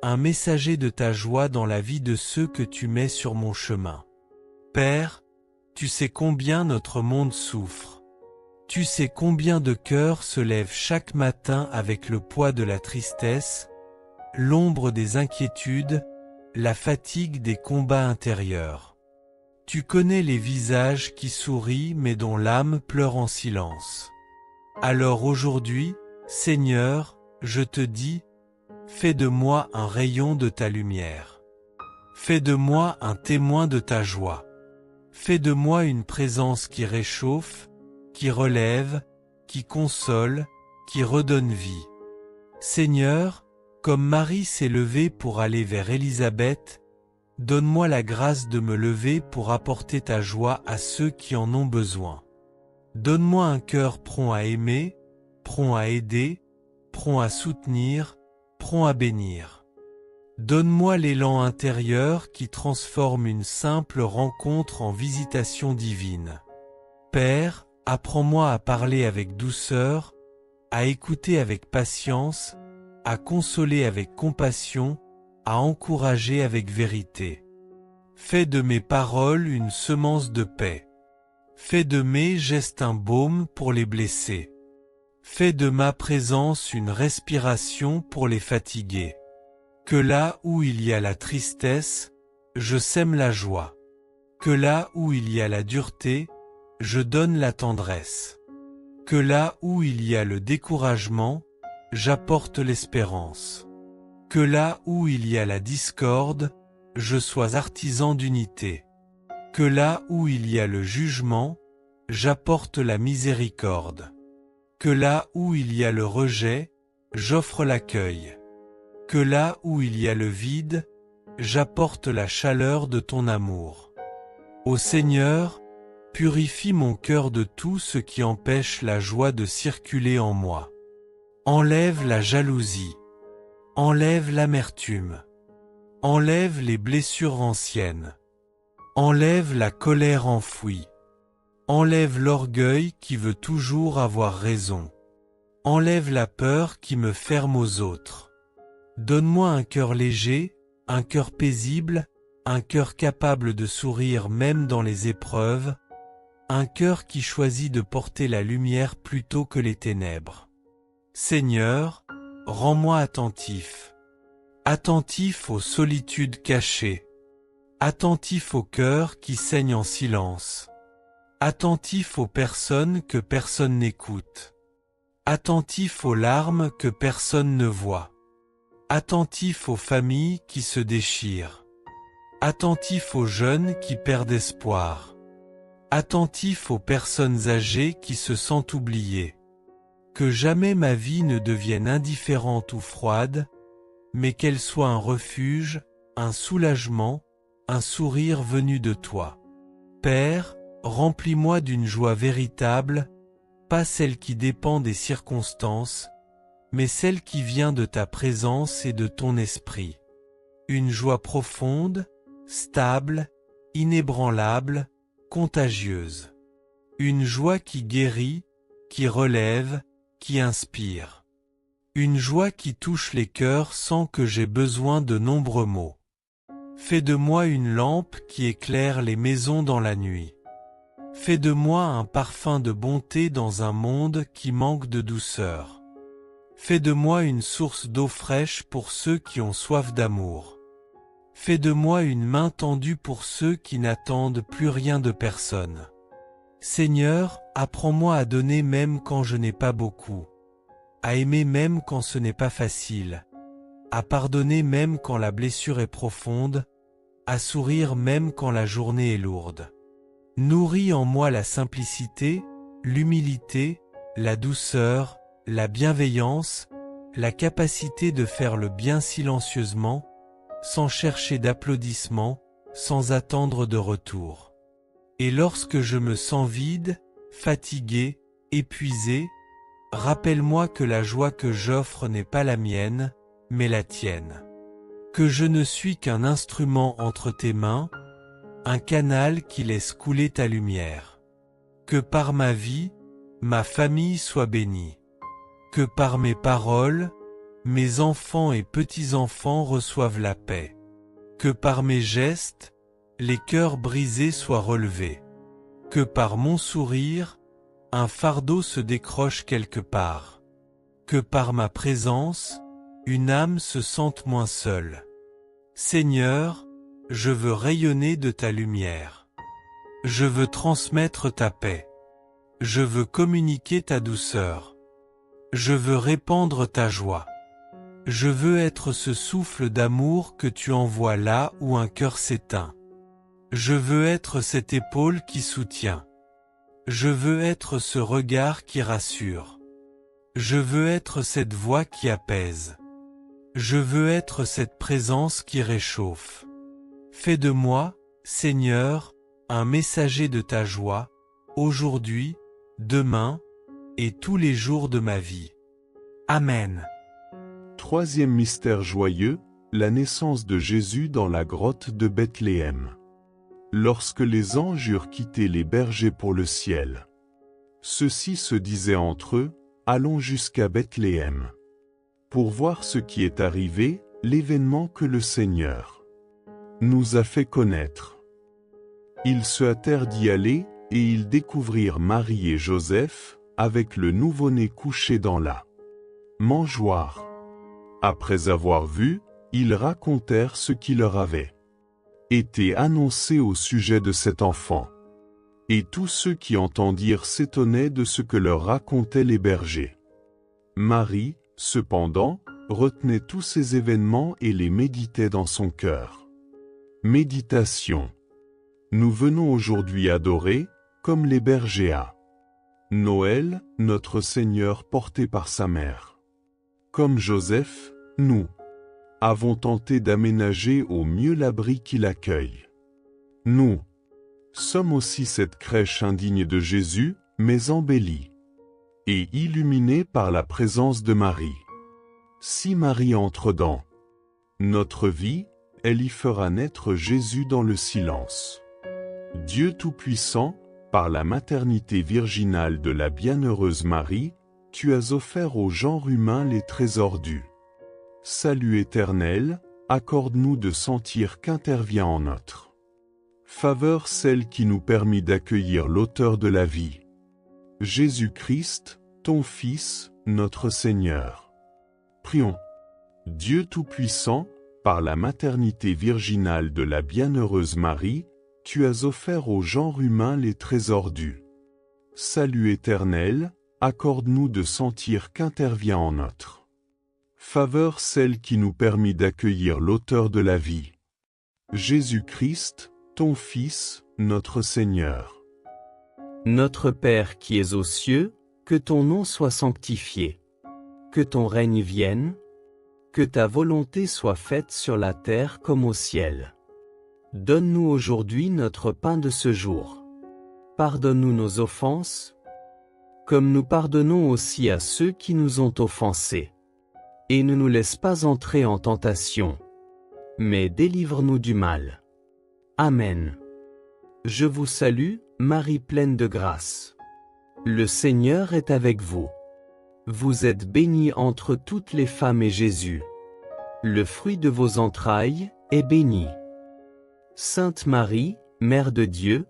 un messager de ta joie dans la vie de ceux que tu mets sur mon chemin. Père, tu sais combien notre monde souffre. Tu sais combien de cœurs se lèvent chaque matin avec le poids de la tristesse, l'ombre des inquiétudes, la fatigue des combats intérieurs. Tu connais les visages qui sourient mais dont l'âme pleure en silence. Alors aujourd'hui, Seigneur, je te dis, fais de moi un rayon de ta lumière. Fais de moi un témoin de ta joie. Fais de moi une présence qui réchauffe, qui relève, qui console, qui redonne vie. Seigneur, comme Marie s'est levée pour aller vers Élisabeth, donne-moi la grâce de me lever pour apporter ta joie à ceux qui en ont besoin. Donne-moi un cœur prompt à aimer, prompt à aider, prompt à soutenir, prompt à bénir. Donne-moi l'élan intérieur qui transforme une simple rencontre en visitation divine. Père, apprends-moi à parler avec douceur, à écouter avec patience, à consoler avec compassion, à encourager avec vérité. Fais de mes paroles une semence de paix. Fais de mes gestes un baume pour les blessés. Fais de ma présence une respiration pour les fatigués. Que là où il y a la tristesse, je sème la joie. Que là où il y a la dureté, je donne la tendresse. Que là où il y a le découragement, j'apporte l'espérance. Que là où il y a la discorde, je sois artisan d'unité. Que là où il y a le jugement, j'apporte la miséricorde. Que là où il y a le rejet, j'offre l'accueil. Que là où il y a le vide, j'apporte la chaleur de ton amour. Ô Seigneur, purifie mon cœur de tout ce qui empêche la joie de circuler en moi. Enlève la jalousie. Enlève l'amertume. Enlève les blessures anciennes. Enlève la colère enfouie. Enlève l'orgueil qui veut toujours avoir raison. Enlève la peur qui me ferme aux autres. Donne-moi un cœur léger, un cœur paisible, un cœur capable de sourire même dans les épreuves, un cœur qui choisit de porter la lumière plutôt que les ténèbres. Seigneur, rends-moi attentif. Attentif aux solitudes cachées. Attentif au cœur qui saigne en silence. Attentif aux personnes que personne n'écoute. Attentif aux larmes que personne ne voit. Attentif aux familles qui se déchirent. Attentif aux jeunes qui perdent espoir. Attentif aux personnes âgées qui se sentent oubliées. Que jamais ma vie ne devienne indifférente ou froide, mais qu'elle soit un refuge, un soulagement, un sourire venu de toi. Père, remplis-moi d'une joie véritable, pas celle qui dépend des circonstances, mais celle qui vient de ta présence et de ton esprit. Une joie profonde, stable, inébranlable, contagieuse. Une joie qui guérit, qui relève, qui inspire. Une joie qui touche les cœurs sans que j'aie besoin de nombreux mots. Fais de moi une lampe qui éclaire les maisons dans la nuit. Fais de moi un parfum de bonté dans un monde qui manque de douceur. Fais de moi une source d'eau fraîche pour ceux qui ont soif d'amour. Fais de moi une main tendue pour ceux qui n'attendent plus rien de personne. Seigneur, apprends-moi à donner même quand je n'ai pas beaucoup, à aimer même quand ce n'est pas facile, à pardonner même quand la blessure est profonde, à sourire même quand la journée est lourde. Nourris en moi la simplicité, l'humilité, la douceur, la bienveillance, la capacité de faire le bien silencieusement, sans chercher d'applaudissements, sans attendre de retour. Et lorsque je me sens vide, fatigué, épuisé, rappelle-moi que la joie que j'offre n'est pas la mienne, mais la tienne. Que je ne suis qu'un instrument entre tes mains, un canal qui laisse couler ta lumière. Que par ma vie, ma famille soit bénie. Que par mes paroles, mes enfants et petits-enfants reçoivent la paix. Que par mes gestes, les cœurs brisés soient relevés. Que par mon sourire, un fardeau se décroche quelque part. Que par ma présence, une âme se sente moins seule. Seigneur, je veux rayonner de ta lumière. Je veux transmettre ta paix. Je veux communiquer ta douceur. Je veux répandre ta joie. Je veux être ce souffle d'amour que tu envoies là où un cœur s'éteint. Je veux être cette épaule qui soutient. Je veux être ce regard qui rassure. Je veux être cette voix qui apaise. Je veux être cette présence qui réchauffe. Fais de moi, Seigneur, un messager de ta joie, aujourd'hui, demain, et tous les jours de ma vie. Amen. Troisième mystère joyeux, la naissance de Jésus dans la grotte de Bethléem. Lorsque les anges eurent quitté les bergers pour le ciel, ceux-ci se disaient entre eux, allons jusqu'à Bethléem, pour voir ce qui est arrivé, l'événement que le Seigneur nous a fait connaître. Ils se hâtèrent d'y aller, et ils découvrirent Marie et Joseph, avec le nouveau-né couché dans la mangeoire. Après avoir vu, ils racontèrent ce qui leur avait été annoncé au sujet de cet enfant. Et tous ceux qui entendirent s'étonnaient de ce que leur racontaient les bergers. Marie, cependant, retenait tous ces événements et les méditait dans son cœur. Méditation. Nous venons aujourd'hui adorer, comme les bergers à Noël, notre Seigneur porté par sa mère. Comme Joseph, nous avons tenté d'aménager au mieux l'abri qui l'accueille. Nous sommes aussi cette crèche indigne de Jésus, mais embellie et illuminée par la présence de Marie. Si Marie entre dans notre vie, elle y fera naître Jésus dans le silence. Dieu Tout-Puissant, par la maternité virginale de la bienheureuse Marie, tu as offert au genre humain les trésors du salut éternel, accorde-nous de sentir qu'intervient en notre faveur celle qui nous permit d'accueillir l'auteur de la vie, Jésus-Christ, ton Fils, notre Seigneur. Prions. Dieu Tout-Puissant, par la maternité virginale de la bienheureuse Marie, tu as offert au genre humain les trésors du salut éternel, accorde-nous de sentir qu'intervient en notre faveur celle qui nous permit d'accueillir l'auteur de la vie, Jésus-Christ, ton Fils, notre Seigneur. Notre Père qui es aux cieux, que ton nom soit sanctifié. Que ton règne vienne. Que ta volonté soit faite sur la terre comme au ciel. Donne-nous aujourd'hui notre pain de ce jour. Pardonne-nous nos offenses, comme nous pardonnons aussi à ceux qui nous ont offensés. Et ne nous laisse pas entrer en tentation, mais délivre-nous du mal. Amen. Je vous salue, Marie pleine de grâce. Le Seigneur est avec vous. Vous êtes bénie entre toutes les femmes et Jésus, le fruit de vos entrailles, est béni. Sainte Marie, Mère de Dieu,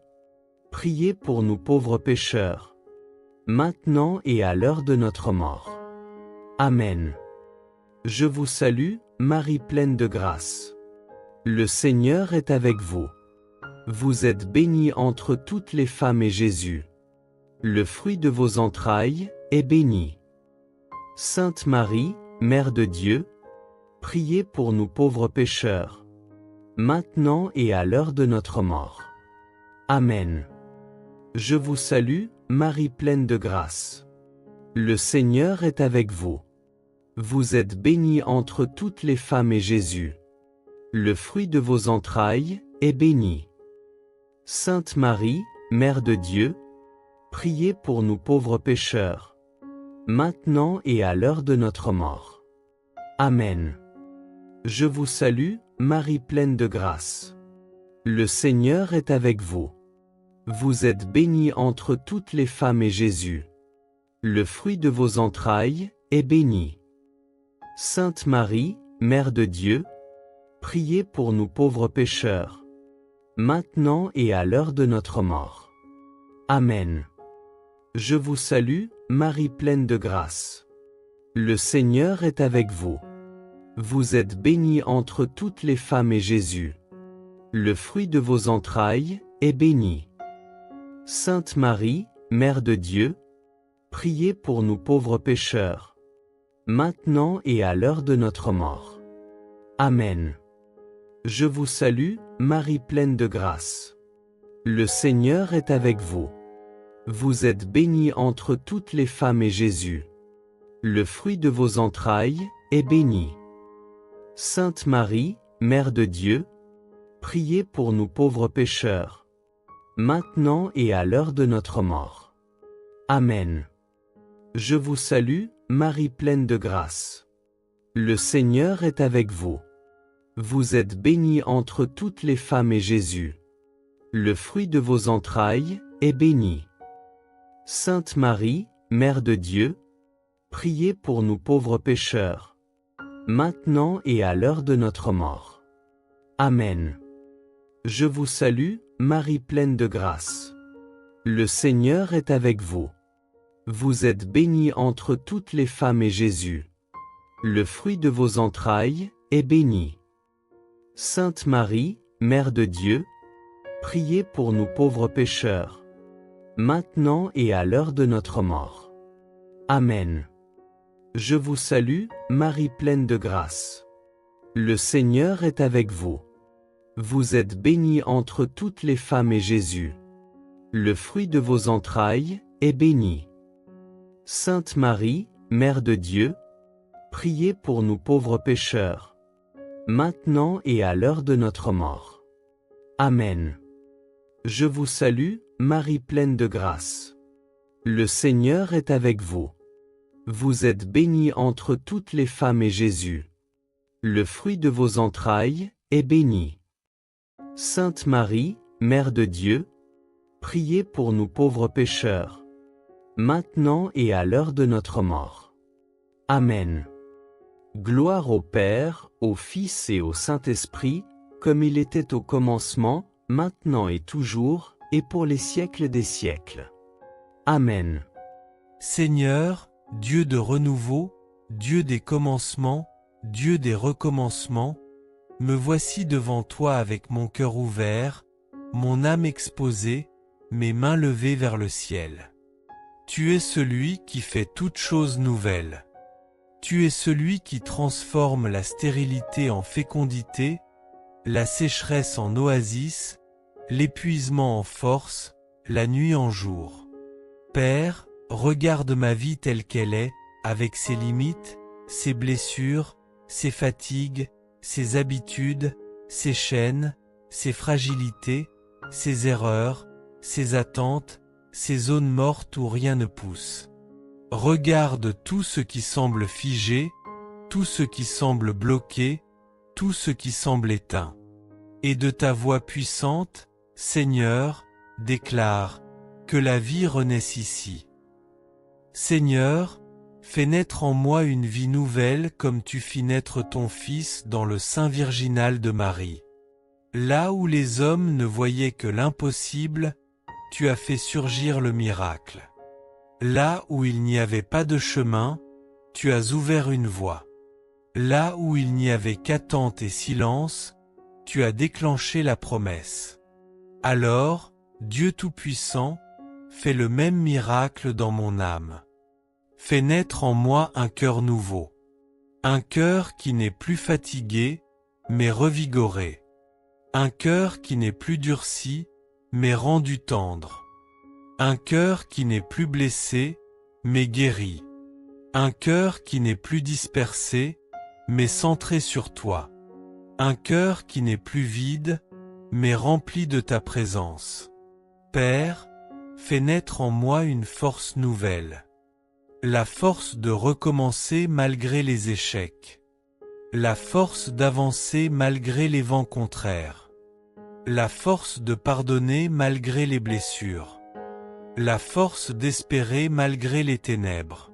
priez pour nous pauvres pécheurs, maintenant et à l'heure de notre mort. Amen. Je vous salue, Marie pleine de grâce. Le Seigneur est avec vous. Vous êtes bénie entre toutes les femmes et Jésus, le fruit de vos entrailles, est béni. Sainte Marie, Mère de Dieu, priez pour nous pauvres pécheurs, maintenant et à l'heure de notre mort. Amen. Je vous salue, Marie pleine de grâce. Le Seigneur est avec vous. Vous êtes bénie entre toutes les femmes et Jésus, le fruit de vos entrailles, est béni. Sainte Marie, Mère de Dieu, priez pour nous pauvres pécheurs, maintenant et à l'heure de notre mort. Amen. Je vous salue, Marie pleine de grâce. Le Seigneur est avec vous. Vous êtes bénie entre toutes les femmes et Jésus, le fruit de vos entrailles, est béni. Sainte Marie, Mère de Dieu, priez pour nous pauvres pécheurs, maintenant et à l'heure de notre mort. Amen. Je vous salue, Marie pleine de grâce. Le Seigneur est avec vous. Vous êtes bénie entre toutes les femmes et Jésus, le fruit de vos entrailles, est béni. Sainte Marie, Mère de Dieu, priez pour nous pauvres pécheurs, maintenant et à l'heure de notre mort. Amen. Je vous salue, Marie pleine de grâce. Le Seigneur est avec vous. Vous êtes bénie entre toutes les femmes et Jésus, le fruit de vos entrailles, est béni. Sainte Marie, Mère de Dieu, priez pour nous pauvres pécheurs, maintenant et à l'heure de notre mort. Amen. Je vous salue, Marie pleine de grâce. Le Seigneur est avec vous. Vous êtes bénie entre toutes les femmes et Jésus, le fruit de vos entrailles, est béni. Sainte Marie, Mère de Dieu, priez pour nous pauvres pécheurs, maintenant et à l'heure de notre mort. Amen. Je vous salue, Marie pleine de grâce. Le Seigneur est avec vous. Vous êtes bénie entre toutes les femmes et Jésus, le fruit de vos entrailles, est béni. Sainte Marie, Mère de Dieu, priez pour nous pauvres pécheurs, maintenant et à l'heure de notre mort. Amen. Je vous salue, Marie pleine de grâce. Le Seigneur est avec vous. Vous êtes bénie entre toutes les femmes et Jésus, le fruit de vos entrailles, est béni. Sainte Marie, Mère de Dieu, priez pour nous pauvres pécheurs, maintenant et à l'heure de notre mort. Amen. Je vous salue, Marie pleine de grâce. Le Seigneur est avec vous. Vous êtes bénie entre toutes les femmes et Jésus, le fruit de vos entrailles, est béni. Sainte Marie, Mère de Dieu, priez pour nous pauvres pécheurs, maintenant et à l'heure de notre mort. Amen. Gloire au Père, au Fils et au Saint-Esprit, comme il était au commencement, maintenant et toujours, et pour les siècles des siècles. Amen. Seigneur, Dieu de renouveau, Dieu des commencements, Dieu des recommencements, me voici devant toi avec mon cœur ouvert, mon âme exposée, mes mains levées vers le ciel. Tu es celui qui fait toutes choses nouvelles. Tu es celui qui transforme la stérilité en fécondité, la sécheresse en oasis, l'épuisement en force, la nuit en jour. Père, regarde ma vie telle qu'elle est, avec ses limites, ses blessures, ses fatigues, ses habitudes, ses chaînes, ses fragilités, ses erreurs, ses attentes, ses zones mortes où rien ne pousse. Regarde tout ce qui semble figé, tout ce qui semble bloqué, tout ce qui semble éteint. Et de ta voix puissante, Seigneur, déclare que la vie renaisse ici. Seigneur, fais naître en moi une vie nouvelle comme tu fis naître ton Fils dans le sein virginal de Marie. Là où les hommes ne voyaient que l'impossible, tu as fait surgir le miracle. Là où il n'y avait pas de chemin, tu as ouvert une voie. Là où il n'y avait qu'attente et silence, tu as déclenché la promesse. Alors, Dieu Tout-Puissant, fais le même miracle dans mon âme. Fais naître en moi un cœur nouveau. Un cœur qui n'est plus fatigué, mais revigoré. Un cœur qui n'est plus durci, mais rendu tendre. Un cœur qui n'est plus blessé, mais guéri. Un cœur qui n'est plus dispersé, mais centré sur toi. Un cœur qui n'est plus vide, mais rempli de ta présence. Père, fais naître en moi une force nouvelle. La force de recommencer malgré les échecs. La force d'avancer malgré les vents contraires. La force de pardonner malgré les blessures. La force d'espérer malgré les ténèbres.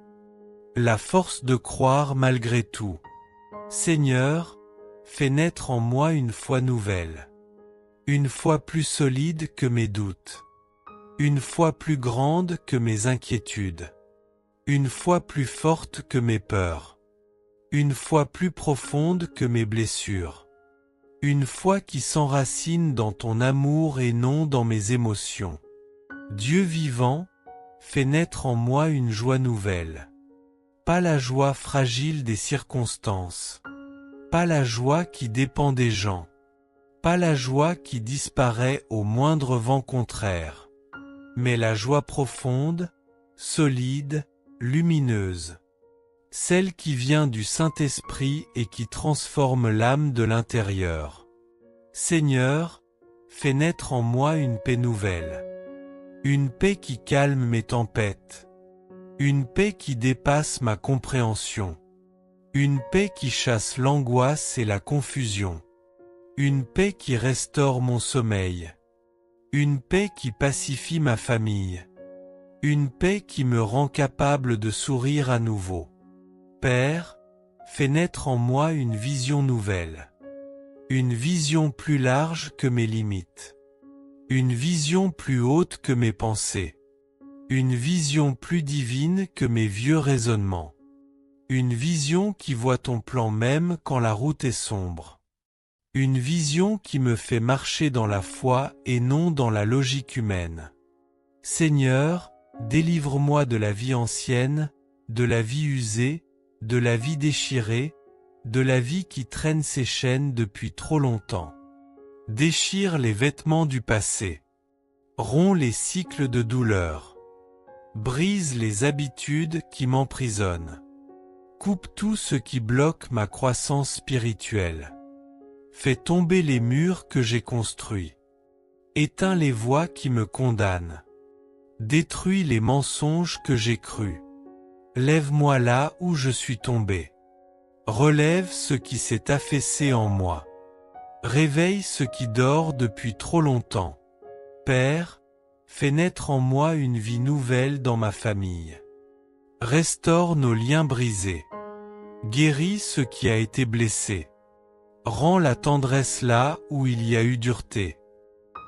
La force de croire malgré tout. Seigneur, fais naître en moi une foi nouvelle. Une foi plus solide que mes doutes. Une foi plus grande que mes inquiétudes. Une foi plus forte que mes peurs. Une foi plus profonde que mes blessures. Une foi qui s'enracine dans ton amour et non dans mes émotions. Dieu vivant, fais naître en moi une joie nouvelle. Pas la joie fragile des circonstances. Pas la joie qui dépend des gens. Pas la joie qui disparaît au moindre vent contraire. Mais la joie profonde, solide, lumineuse. Celle qui vient du Saint-Esprit et qui transforme l'âme de l'intérieur. Seigneur, fais naître en moi une paix nouvelle. Une paix qui calme mes tempêtes. Une paix qui dépasse ma compréhension. Une paix qui chasse l'angoisse et la confusion. Une paix qui restaure mon sommeil. Une paix qui pacifie ma famille. Une paix qui me rend capable de sourire à nouveau. Père, fais naître en moi une vision nouvelle. Une vision plus large que mes limites. Une vision plus haute que mes pensées. Une vision plus divine que mes vieux raisonnements. Une vision qui voit ton plan même quand la route est sombre. Une vision qui me fait marcher dans la foi et non dans la logique humaine. Seigneur, délivre-moi de la vie ancienne, de la vie usée, de la vie déchirée, de la vie qui traîne ses chaînes depuis trop longtemps. Déchire les vêtements du passé. Romps les cycles de douleur. Brise les habitudes qui m'emprisonnent. Coupe tout ce qui bloque ma croissance spirituelle. Fais tomber les murs que j'ai construits. Éteins les voix qui me condamnent. Détruis les mensonges que j'ai crus. Lève-moi là où je suis tombé. Relève ce qui s'est affaissé en moi. Réveille ce qui dort depuis trop longtemps. Père, fais naître en moi une vie nouvelle dans ma famille. Restaure nos liens brisés. Guéris ce qui a été blessé. Rends la tendresse là où il y a eu dureté.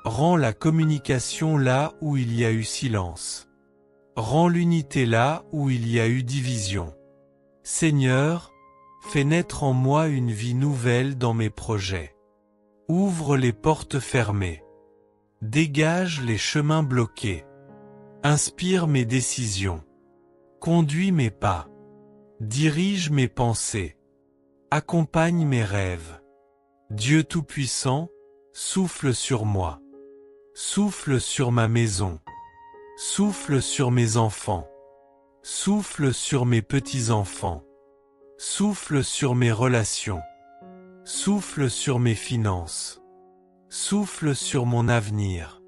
Rends la communication là où il y a eu silence. Rends l'unité là où il y a eu division. Seigneur, fais naître en moi une vie nouvelle dans mes projets. Ouvre les portes fermées. Dégage les chemins bloqués. Inspire mes décisions. Conduis mes pas. Dirige mes pensées. Accompagne mes rêves. Dieu Tout-Puissant, souffle sur moi. Souffle sur ma maison. Souffle sur mes enfants. Souffle sur mes petits-enfants. Souffle sur mes relations. Souffle sur mes finances. Souffle sur mon avenir.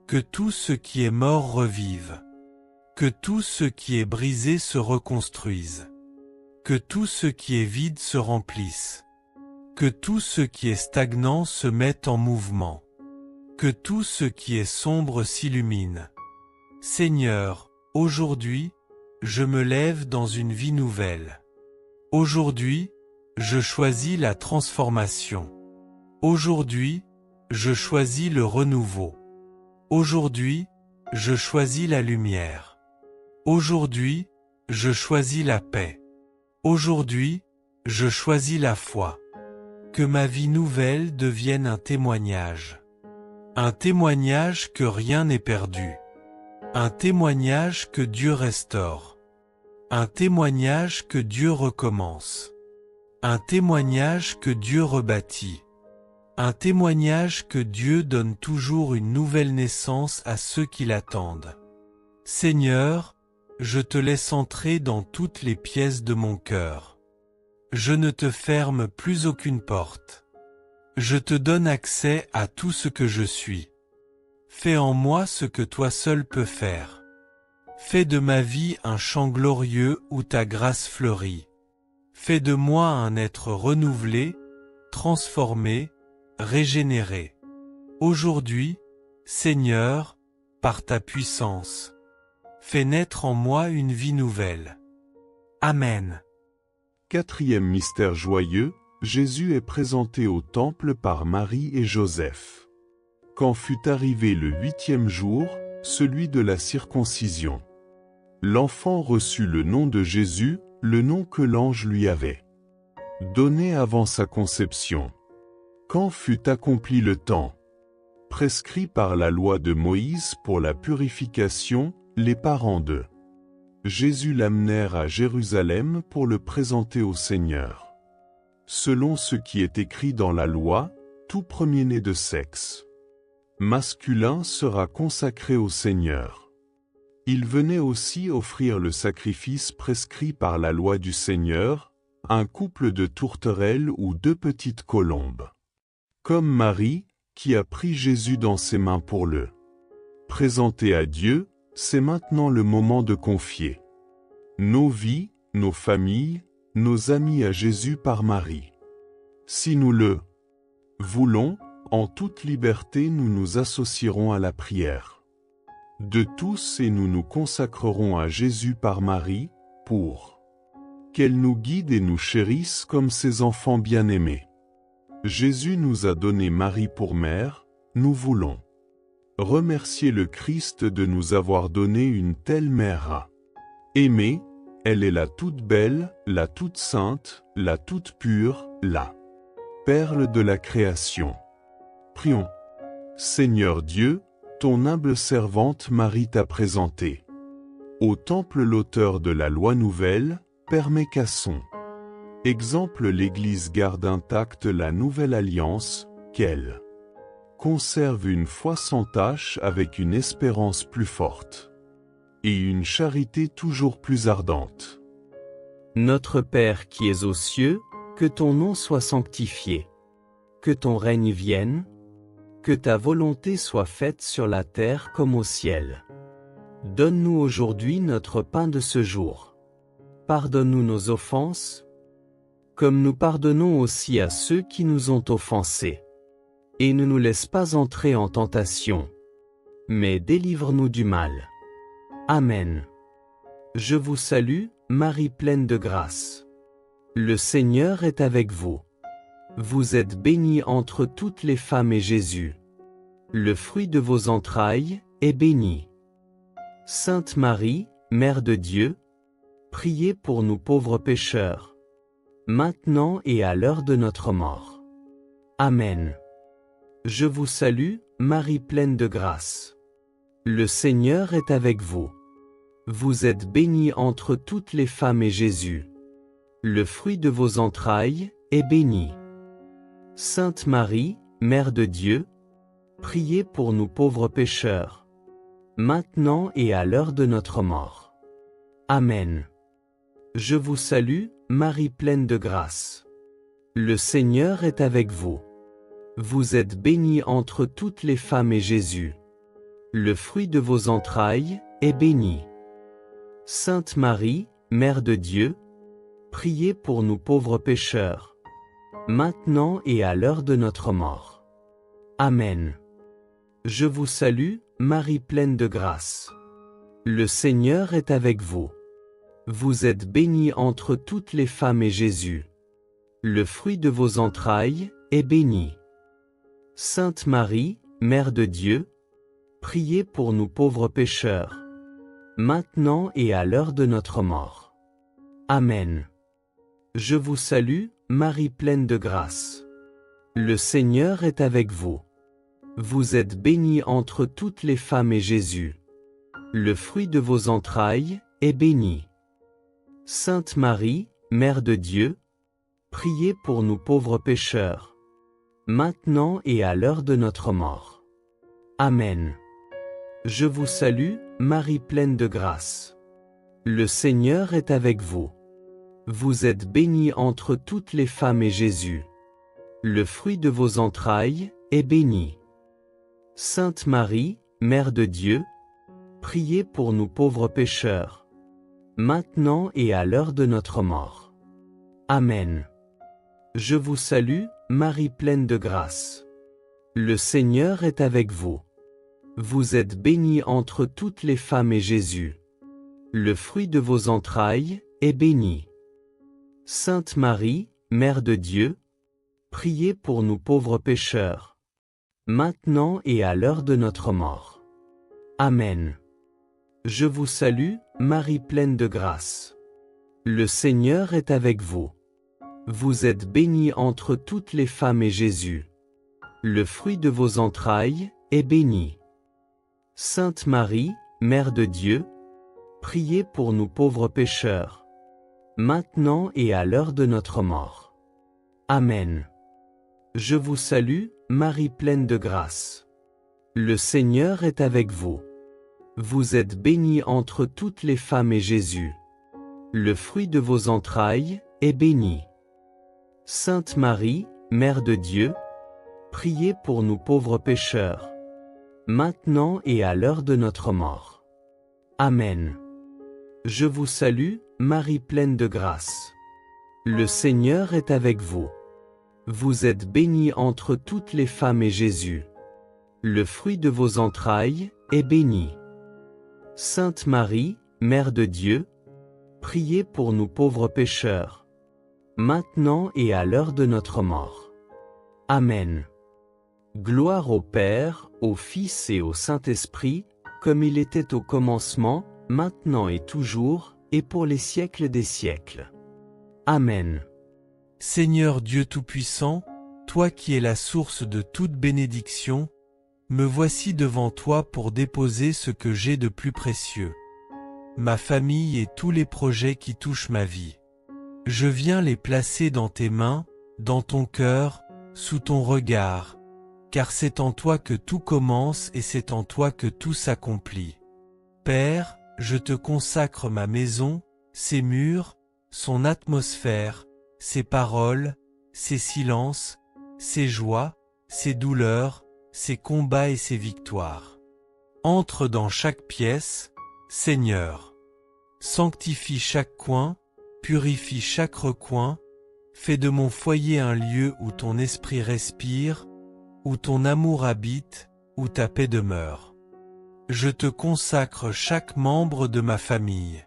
Que tout ce qui est mort revive. Que tout ce qui est brisé se reconstruise. Que tout ce qui est vide se remplisse. Que tout ce qui est stagnant se mette en mouvement. Que tout ce qui est sombre s'illumine. Seigneur, aujourd'hui, je me lève dans une vie nouvelle. Aujourd'hui, je choisis la transformation. Aujourd'hui, je choisis le renouveau. Aujourd'hui, je choisis la lumière. Aujourd'hui, je choisis la paix. Aujourd'hui, je choisis la foi. Que ma vie nouvelle devienne un témoignage. Un témoignage que rien n'est perdu. Un témoignage que Dieu restaure. Un témoignage que Dieu recommence. Un témoignage que Dieu rebâtit. Un témoignage que Dieu donne toujours une nouvelle naissance à ceux qui l'attendent. Seigneur, je te laisse entrer dans toutes les pièces de mon cœur. Je ne te ferme plus aucune porte. Je te donne accès à tout ce que je suis. Fais en moi ce que toi seul peux faire. Fais de ma vie un champ glorieux où ta grâce fleurit. Fais de moi un être renouvelé, transformé, régénéré. Aujourd'hui, Seigneur, par ta puissance, fais naître en moi une vie nouvelle. Amen. Quatrième mystère joyeux, Jésus est présenté au temple par Marie et Joseph. Quand fut arrivé le 8e jour, celui de la circoncision, l'enfant reçut le nom de Jésus, le nom que l'ange lui avait donné avant sa conception. Quand fut accompli le temps prescrit par la loi de Moïse pour la purification, les parents de Jésus l'amenèrent à Jérusalem pour le présenter au Seigneur. Selon ce qui est écrit dans la loi, tout premier-né de sexe masculin sera consacré au Seigneur. Il venait aussi offrir le sacrifice prescrit par la loi du Seigneur, un couple de tourterelles ou 2 petites colombes. Comme Marie, qui a pris Jésus dans ses mains pour le présenter à Dieu, c'est maintenant le moment de confier nos vies, nos familles, nos amis à Jésus par Marie. Si nous le voulons, en toute liberté nous nous associerons à la prière de tous et nous nous consacrerons à Jésus par Marie, pour qu'elle nous guide et nous chérisse comme ses enfants bien-aimés. Jésus nous a donné Marie pour mère, nous voulons remercier le Christ de nous avoir donné une telle mère à aimer. Elle est la toute belle, la toute sainte, la toute pure, la perle de la création. Prions. Seigneur Dieu, ton humble servante Marie t'a présenté au temple l'auteur de la loi nouvelle, permet qu'à son exemple l'Église garde intacte la nouvelle alliance, qu'elle conserve une foi sans tache avec une espérance plus forte et une charité toujours plus ardente. Notre Père qui es aux cieux, que ton nom soit sanctifié. Que ton règne vienne. Que ta volonté soit faite sur la terre comme au ciel. Donne-nous aujourd'hui notre pain de ce jour. Pardonne-nous nos offenses, comme nous pardonnons aussi à ceux qui nous ont offensés. Et ne nous laisse pas entrer en tentation, mais délivre-nous du mal. Amen. Je vous salue, Marie pleine de grâce. Le Seigneur est avec vous. Vous êtes bénie entre toutes les femmes et Jésus, le fruit de vos entrailles, est béni. Sainte Marie, Mère de Dieu, priez pour nous pauvres pécheurs, maintenant et à l'heure de notre mort. Amen. Je vous salue, Marie pleine de grâce. Le Seigneur est avec vous. Vous êtes bénie entre toutes les femmes et Jésus, le fruit de vos entrailles, est béni. Sainte Marie, Mère de Dieu, priez pour nous pauvres pécheurs, maintenant et à l'heure de notre mort. Amen. Je vous salue, Marie pleine de grâce. Le Seigneur est avec vous. Vous êtes bénie entre toutes les femmes et Jésus, le fruit de vos entrailles, est béni. Sainte Marie, Mère de Dieu, priez pour nous pauvres pécheurs, maintenant et à l'heure de notre mort. Amen. Je vous salue, Marie pleine de grâce. Le Seigneur est avec vous. Vous êtes bénie entre toutes les femmes et Jésus, le fruit de vos entrailles, est béni. Sainte Marie, Mère de Dieu, priez pour nous pauvres pécheurs, maintenant et à l'heure de notre mort. Amen. Je vous salue, Marie pleine de grâce. Le Seigneur est avec vous. Vous êtes bénie entre toutes les femmes et Jésus, le fruit de vos entrailles, est béni. Sainte Marie, Mère de Dieu, priez pour nous pauvres pécheurs, maintenant et à l'heure de notre mort. Amen. Je vous salue, Marie pleine de grâce. Le Seigneur est avec vous. Vous êtes bénie entre toutes les femmes et Jésus, le fruit de vos entrailles, est béni. Sainte Marie, Mère de Dieu, priez pour nous pauvres pécheurs, maintenant et à l'heure de notre mort. Amen. Je vous salue, Marie pleine de grâce. Le Seigneur est avec vous. Vous êtes bénie entre toutes les femmes et Jésus, le fruit de vos entrailles, est béni. Sainte Marie, Mère de Dieu, priez pour nous pauvres pécheurs, maintenant et à l'heure de notre mort. Amen. Je vous salue, Marie pleine de grâce. Le Seigneur est avec vous. Vous êtes bénie entre toutes les femmes et Jésus, le fruit de vos entrailles, est béni. Sainte Marie, Mère de Dieu, priez pour nous pauvres pécheurs, maintenant et à l'heure de notre mort. Amen. Je vous salue, Marie pleine de grâce. Le Seigneur est avec vous. Vous êtes bénie entre toutes les femmes et Jésus, le fruit de vos entrailles, est béni. Sainte Marie, Mère de Dieu, priez pour nous pauvres pécheurs, maintenant et à l'heure de notre mort. Amen. Je vous salue, Marie pleine de grâce. Le Seigneur est avec vous. Vous êtes bénie entre toutes les femmes et Jésus, le fruit de vos entrailles, est béni. Sainte Marie, Mère de Dieu, priez pour nous pauvres pécheurs, maintenant et à l'heure de notre mort. Amen. Gloire au Père, au Fils et au Saint-Esprit, comme il était au commencement, maintenant et toujours, et pour les siècles des siècles. Amen. Seigneur Dieu Tout-Puissant, toi qui es la source de toute bénédiction, me voici devant toi pour déposer ce que j'ai de plus précieux, ma famille et tous les projets qui touchent ma vie. Je viens les placer dans tes mains, dans ton cœur, sous ton regard, car c'est en toi que tout commence et c'est en toi que tout s'accomplit. Père, je te consacre ma maison, ses murs, son atmosphère, ses paroles, ses silences, ses joies, ses douleurs, ses combats et ses victoires. Entre dans chaque pièce, Seigneur. Sanctifie chaque coin, purifie chaque recoin, fais de mon foyer un lieu où ton esprit respire, où ton amour habite, où ta paix demeure. Je te consacre chaque membre de ma famille.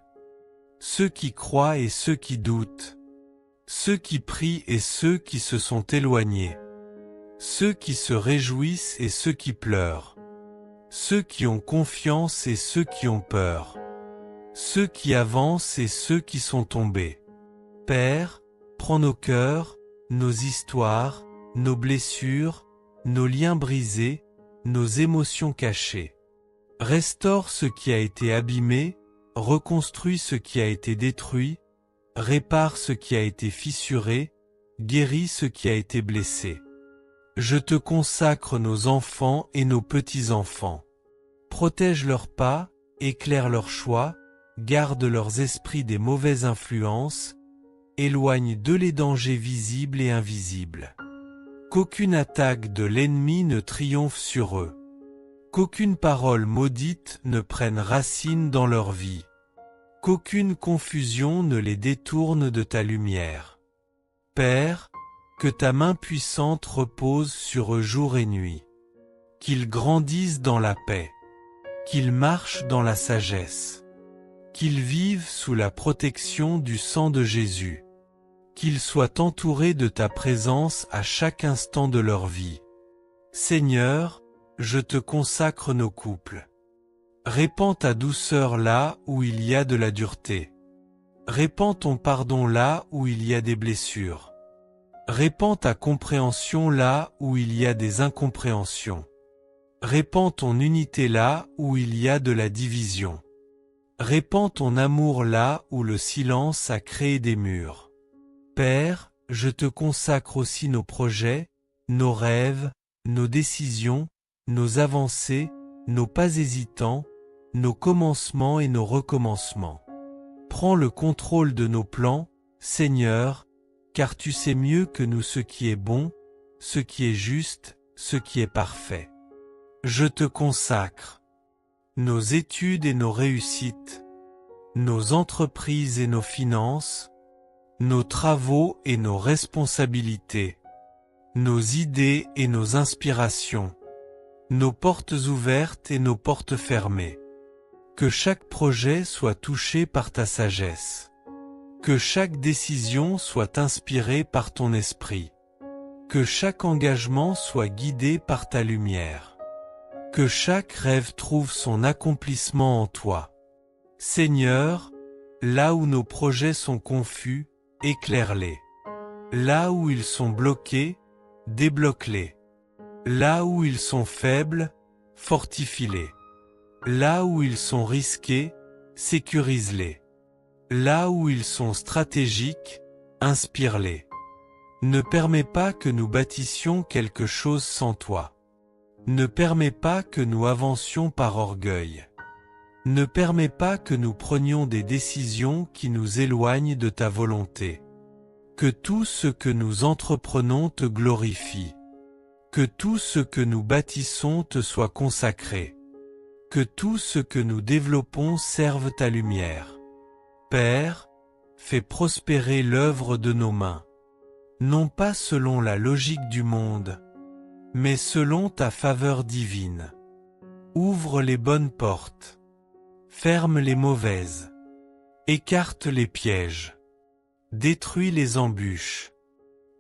Ceux qui croient et ceux qui doutent. Ceux qui prient et ceux qui se sont éloignés. Ceux qui se réjouissent et ceux qui pleurent. Ceux qui ont confiance et ceux qui ont peur. Ceux qui avancent et ceux qui sont tombés. Père, prends nos cœurs, nos histoires, nos blessures, nos liens brisés, nos émotions cachées. Restaure ce qui a été abîmé, reconstruis ce qui a été détruit, répare ce qui a été fissuré, guéris ce qui a été blessé. Je te consacre nos enfants et nos petits-enfants. Protège leurs pas, éclaire leurs choix, garde leurs esprits des mauvaises influences, éloigne d'eux les dangers visibles et invisibles. Qu'aucune attaque de l'ennemi ne triomphe sur eux. Qu'aucune parole maudite ne prenne racine dans leur vie. Qu'aucune confusion ne les détourne de ta lumière. Père, que ta main puissante repose sur eux jour et nuit. Qu'ils grandissent dans la paix. Qu'ils marchent dans la sagesse. Qu'ils vivent sous la protection du sang de Jésus. Qu'ils soient entourés de ta présence à chaque instant de leur vie. Seigneur, je te consacre nos couples. Répands ta douceur là où il y a de la dureté. Répands ton pardon là où il y a des blessures. Répands ta compréhension là où il y a des incompréhensions. Répands ton unité là où il y a de la division. Répands ton amour là où le silence a créé des murs. Père, je te consacre aussi nos projets, nos rêves, nos décisions, nos avancées, nos pas hésitants, nos commencements et nos recommencements. Prends le contrôle de nos plans, Seigneur, car tu sais mieux que nous ce qui est bon, ce qui est juste, ce qui est parfait. Je te consacre nos études et nos réussites, nos entreprises et nos finances, nos travaux et nos responsabilités, nos idées et nos inspirations, nos portes ouvertes et nos portes fermées. Que chaque projet soit touché par ta sagesse. Que chaque décision soit inspirée par ton esprit. Que chaque engagement soit guidé par ta lumière. Que chaque rêve trouve son accomplissement en toi. Seigneur, là où nos projets sont confus, éclaire-les. Là où ils sont bloqués, débloque-les. Là où ils sont faibles, fortifie-les. Là où ils sont risqués, sécurise-les. Là où ils sont stratégiques, inspire-les. Ne permets pas que nous bâtissions quelque chose sans toi. Ne permets pas que nous avancions par orgueil. Ne permets pas que nous prenions des décisions qui nous éloignent de ta volonté. Que tout ce que nous entreprenons te glorifie. Que tout ce que nous bâtissons te soit consacré. Que tout ce que nous développons serve ta lumière. Père, fais prospérer l'œuvre de nos mains. Non pas selon la logique du monde, mais selon ta faveur divine. Ouvre les bonnes portes. Ferme les mauvaises. Écarte les pièges. Détruis les embûches.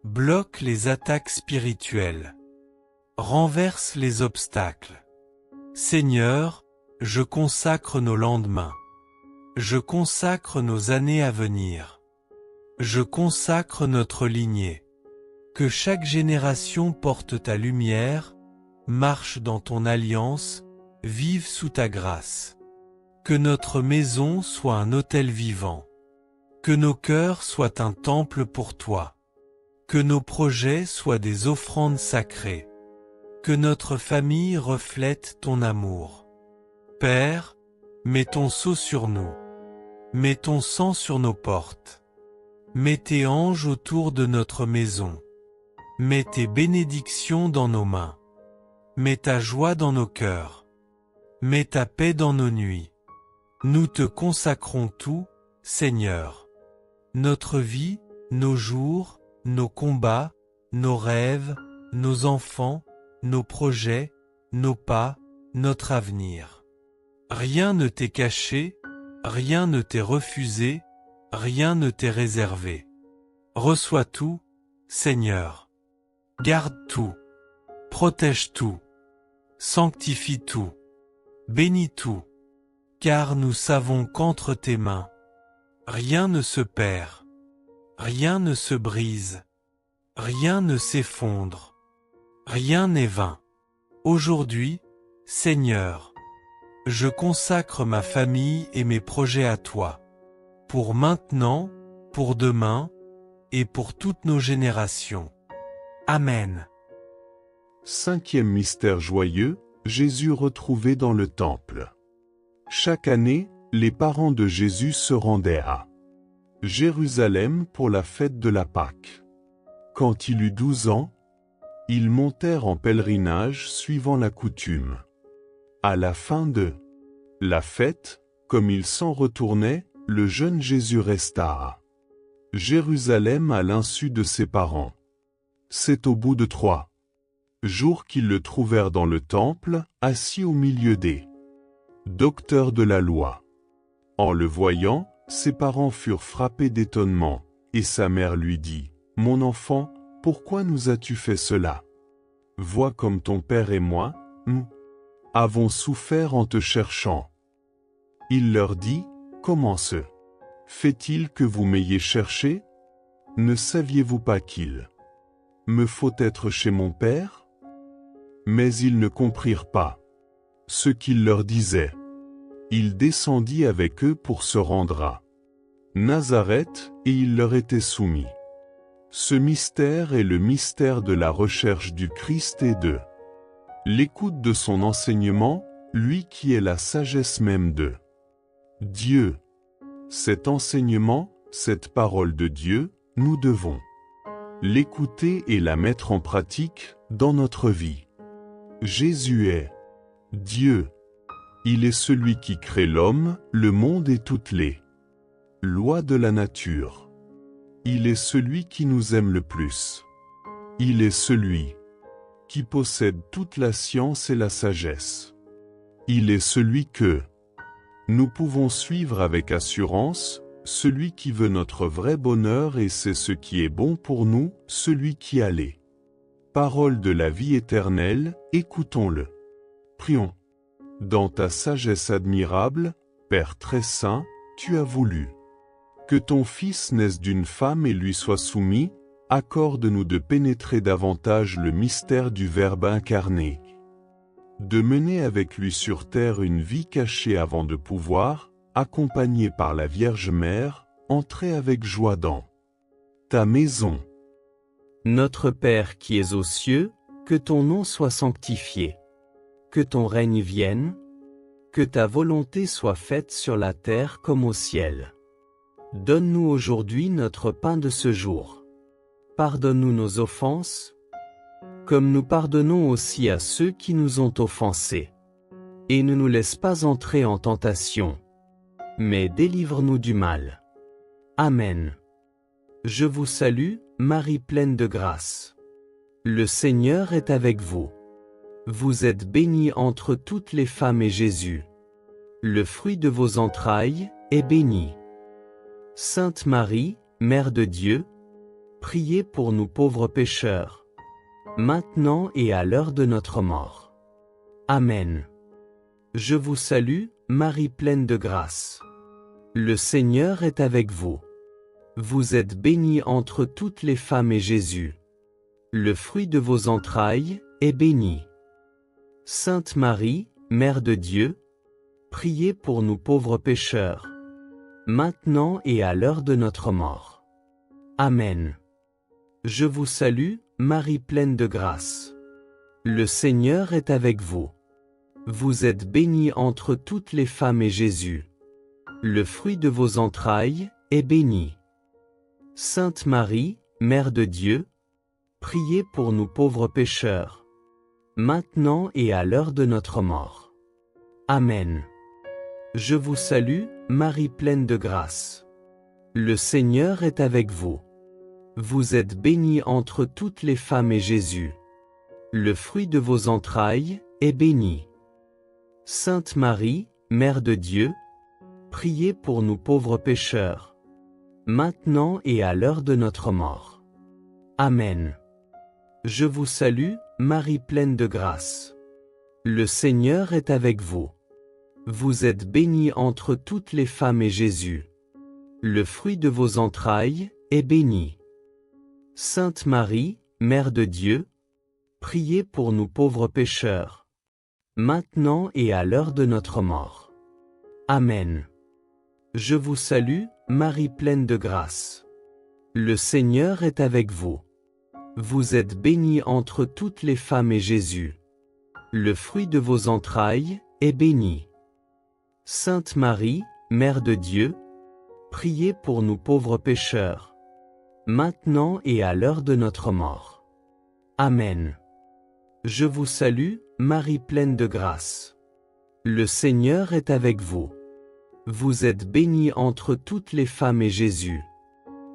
Bloque les attaques spirituelles. Renverse les obstacles. Seigneur, je consacre nos lendemains. Je consacre nos années à venir. Je consacre notre lignée. Que chaque génération porte ta lumière, marche dans ton alliance, vive sous ta grâce. Que notre maison soit un autel vivant. Que nos cœurs soient un temple pour toi. Que nos projets soient des offrandes sacrées. Que notre famille reflète ton amour. Père, mets ton sceau sur nous. Mets ton sang sur nos portes. Mets tes anges autour de notre maison. Mets tes bénédictions dans nos mains. Mets ta joie dans nos cœurs. Mets ta paix dans nos nuits. Nous te consacrons tout, Seigneur. Notre vie, nos jours, nos combats, nos rêves, nos enfants, nos projets, nos pas, notre avenir. Rien ne t'est caché, rien ne t'est refusé, rien ne t'est réservé. Reçois tout, Seigneur. Garde tout. Protège tout. Sanctifie tout. Bénis tout. Car nous savons qu'entre tes mains, rien ne se perd, rien ne se brise, rien ne s'effondre. Rien n'est vain. Aujourd'hui, Seigneur, je consacre ma famille et mes projets à toi, pour maintenant, pour demain, et pour toutes nos générations. Amen. Cinquième mystère joyeux, Jésus retrouvé dans le temple. Chaque année, les parents de Jésus se rendaient à Jérusalem pour la fête de la Pâque. Quand il eut 12 ans, ils montèrent en pèlerinage suivant la coutume. À la fin de la fête, comme ils s'en retournaient, le jeune Jésus resta à Jérusalem à l'insu de ses parents. C'est au bout de 3 jours qu'ils le trouvèrent dans le temple, assis au milieu des docteurs de la loi. En le voyant, ses parents furent frappés d'étonnement, et sa mère lui dit, « Mon enfant, pourquoi nous as-tu fait cela? Vois comme ton père et moi, nous avons souffert en te cherchant. » Il leur dit, « Comment se Fait-il que vous m'ayez cherché? Ne saviez-vous pas qu'il me faut être chez mon Père? Mais ils ne comprirent pas ce qu'il leur disait. Il descendit avec eux pour se rendre à Nazareth, et il leur était soumis. Ce mystère est le mystère de la recherche du Christ et de l'écoute de son enseignement, lui qui est la sagesse même de Dieu. Cet enseignement, cette parole de Dieu, nous devons l'écouter et la mettre en pratique dans notre vie. Jésus est Dieu. Il est celui qui crée l'homme, le monde et toutes les lois de la nature. Il est celui qui nous aime le plus. Il est celui qui possède toute la science et la sagesse. Il est celui que nous pouvons suivre avec assurance, celui qui veut notre vrai bonheur et c'est ce qui est bon pour nous, celui qui a les paroles de la vie éternelle, écoutons-le. Prions. Dans ta sagesse admirable, Père très saint, tu as voulu que ton Fils naisse d'une femme et lui soit soumis, accorde-nous de pénétrer davantage le mystère du Verbe incarné, de mener avec lui sur terre une vie cachée avant de pouvoir, accompagné par la Vierge Mère, entrer avec joie dans ta maison. Notre Père qui es aux cieux, que ton nom soit sanctifié. Que ton règne vienne. Que ta volonté soit faite sur la terre comme au ciel. Donne-nous aujourd'hui notre pain de ce jour. Pardonne-nous nos offenses, comme nous pardonnons aussi à ceux qui nous ont offensés. Et ne nous laisse pas entrer en tentation, mais délivre-nous du mal. Amen. Je vous salue, Marie pleine de grâce. Le Seigneur est avec vous. Vous êtes bénie entre toutes les femmes et Jésus, le fruit de vos entrailles, est béni. Sainte Marie, Mère de Dieu, priez pour nous pauvres pécheurs, maintenant et à l'heure de notre mort. Amen. Je vous salue, Marie pleine de grâce. Le Seigneur est avec vous. Vous êtes bénie entre toutes les femmes et Jésus, le fruit de vos entrailles, est béni. Sainte Marie, Mère de Dieu, priez pour nous pauvres pécheurs, maintenant et à l'heure de notre mort. Amen. Je vous salue, Marie pleine de grâce. Le Seigneur est avec vous. Vous êtes bénie entre toutes les femmes et Jésus, le fruit de vos entrailles, est béni. Sainte Marie, Mère de Dieu, priez pour nous pauvres pécheurs, maintenant et à l'heure de notre mort. Amen. Je vous salue, Marie pleine de grâce. Le Seigneur est avec vous. Vous êtes bénie entre toutes les femmes et Jésus, le fruit de vos entrailles, est béni. Sainte Marie, Mère de Dieu, priez pour nous pauvres pécheurs, maintenant et à l'heure de notre mort. Amen. Je vous salue, Marie pleine de grâce. Le Seigneur est avec vous. Vous êtes bénie entre toutes les femmes et Jésus, le fruit de vos entrailles, est béni. Sainte Marie, Mère de Dieu, priez pour nous pauvres pécheurs, maintenant et à l'heure de notre mort. Amen. Je vous salue, Marie pleine de grâce. Le Seigneur est avec vous. Vous êtes bénie entre toutes les femmes et Jésus, le fruit de vos entrailles, est béni. Sainte Marie, Mère de Dieu, priez pour nous pauvres pécheurs, maintenant et à l'heure de notre mort. Amen. Je vous salue, Marie pleine de grâce. Le Seigneur est avec vous. Vous êtes bénie entre toutes les femmes et Jésus,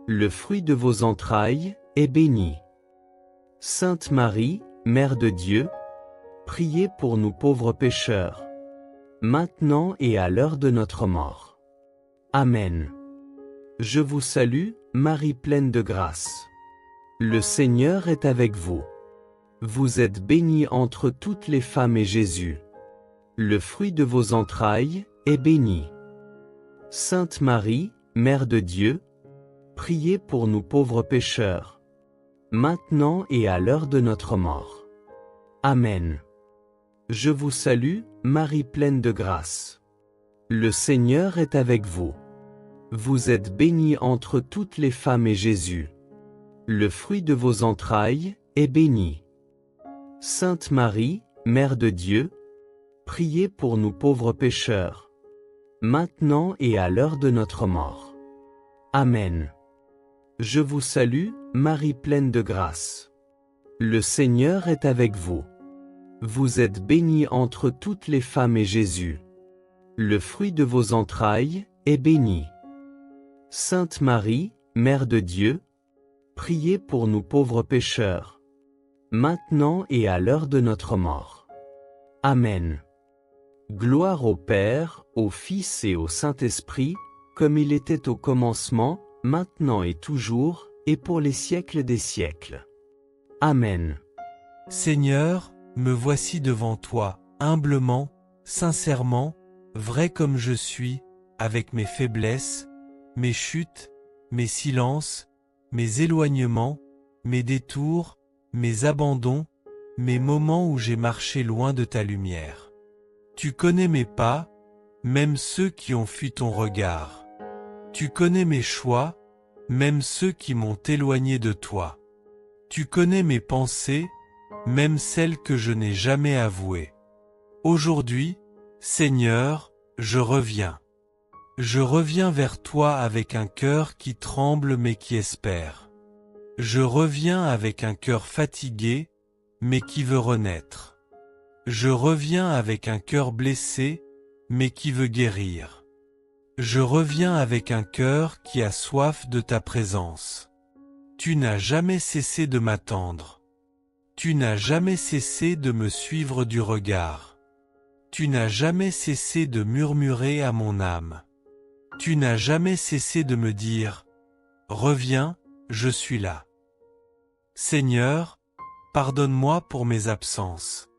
le fruit de vos entrailles, est béni. Sainte Marie, Mère de Dieu, priez pour nous pauvres pécheurs, maintenant et à l'heure de notre mort. Amen. Je vous salue, Marie pleine de grâce. Le Seigneur est avec vous. Vous êtes bénie entre toutes les femmes et Jésus, le fruit de vos entrailles, est béni. Sainte Marie, Mère de Dieu, priez pour nous pauvres pécheurs, maintenant et à l'heure de notre mort. Amen. Je vous salue, Marie pleine de grâce. Le Seigneur est avec vous. Vous êtes bénie entre toutes les femmes et Jésus, le fruit de vos entrailles, est béni. Sainte Marie, Mère de Dieu, priez pour nous pauvres pécheurs, maintenant et à l'heure de notre mort. Amen. Je vous salue, Marie pleine de grâce. Le Seigneur est avec vous. Vous êtes bénie entre toutes les femmes et Jésus, le fruit de vos entrailles, est béni. Sainte Marie, Mère de Dieu, priez pour nous pauvres pécheurs, maintenant et à l'heure de notre mort. Amen. Gloire au Père, au Fils et au Saint-Esprit, comme il était au commencement, maintenant et toujours, et pour les siècles des siècles. Amen. Seigneur, me voici devant toi, humblement, sincèrement, vrai comme je suis, avec mes faiblesses, mes chutes, mes silences, mes éloignements, mes détours, mes abandons, mes moments où j'ai marché loin de ta lumière. Tu connais mes pas, même ceux qui ont fui ton regard. Tu connais mes choix, même ceux qui m'ont éloigné de toi. Tu connais mes pensées, même celles que je n'ai jamais avouées. Aujourd'hui, Seigneur, je reviens. Je reviens vers toi avec un cœur qui tremble mais qui espère. Je reviens avec un cœur fatigué, mais qui veut renaître. Je reviens avec un cœur blessé, mais qui veut guérir. Je reviens avec un cœur qui a soif de ta présence. Tu n'as jamais cessé de m'attendre. Tu n'as jamais cessé de me suivre du regard. Tu n'as jamais cessé de murmurer à mon âme. Tu n'as jamais cessé de me dire « Reviens, je suis là ». Seigneur, pardonne-moi pour mes absences.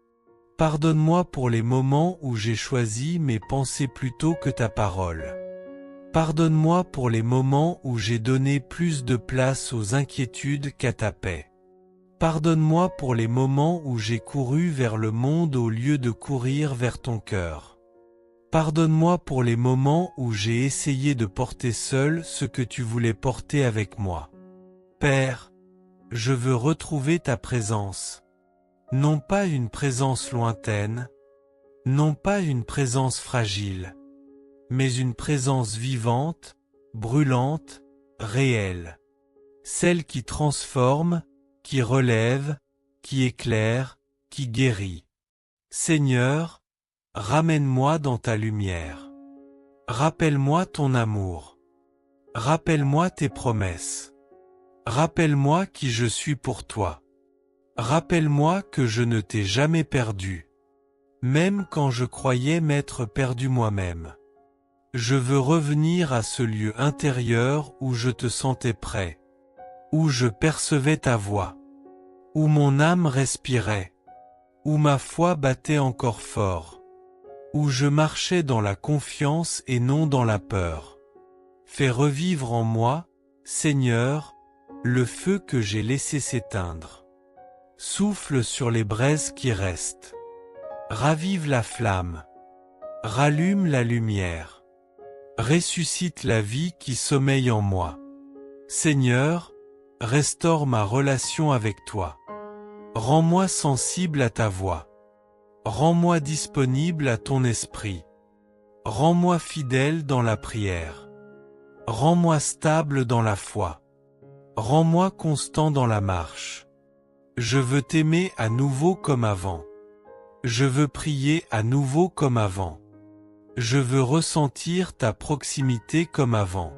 Pardonne-moi pour les moments où j'ai choisi mes pensées plutôt que ta parole. Pardonne-moi pour les moments où j'ai donné plus de place aux inquiétudes qu'à ta paix. Pardonne-moi pour les moments où j'ai couru vers le monde au lieu de courir vers ton cœur. Pardonne-moi pour les moments où j'ai essayé de porter seul ce que tu voulais porter avec moi. Père, je veux retrouver ta présence. Non pas une présence lointaine, non pas une présence fragile, mais une présence vivante, brûlante, réelle. Celle qui transforme, qui relève, qui éclaire, qui guérit. Seigneur, ramène-moi dans ta lumière. Rappelle-moi ton amour. Rappelle-moi tes promesses. Rappelle-moi qui je suis pour toi. Rappelle-moi que je ne t'ai jamais perdu, même quand je croyais m'être perdu moi-même. Je veux revenir à ce lieu intérieur où je te sentais près, où je percevais ta voix, où mon âme respirait, où ma foi battait encore fort, où je marchais dans la confiance et non dans la peur. Fais revivre en moi, Seigneur, le feu que j'ai laissé s'éteindre. Souffle sur les braises qui restent. Ravive la flamme. Rallume la lumière. Ressuscite la vie qui sommeille en moi. Seigneur, restaure ma relation avec toi. Rends-moi sensible à ta voix. Rends-moi disponible à ton esprit. Rends-moi fidèle dans la prière. Rends-moi stable dans la foi. Rends-moi constant dans la marche. Je veux t'aimer à nouveau comme avant. Je veux prier à nouveau comme avant. Je veux ressentir ta proximité comme avant.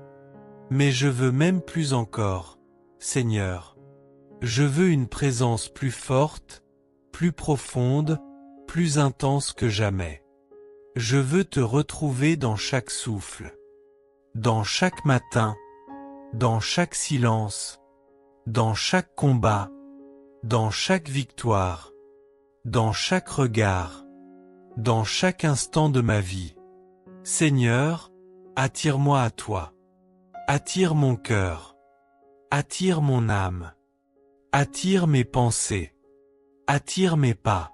Mais je veux même plus encore, Seigneur. Je veux une présence plus forte, plus profonde, plus intense que jamais. Je veux te retrouver dans chaque souffle, dans chaque matin, dans chaque silence, dans chaque combat, dans chaque victoire, dans chaque regard, dans chaque instant de ma vie. Seigneur, attire-moi à toi. Attire mon cœur. Attire mon âme. Attire mes pensées. Attire mes pas.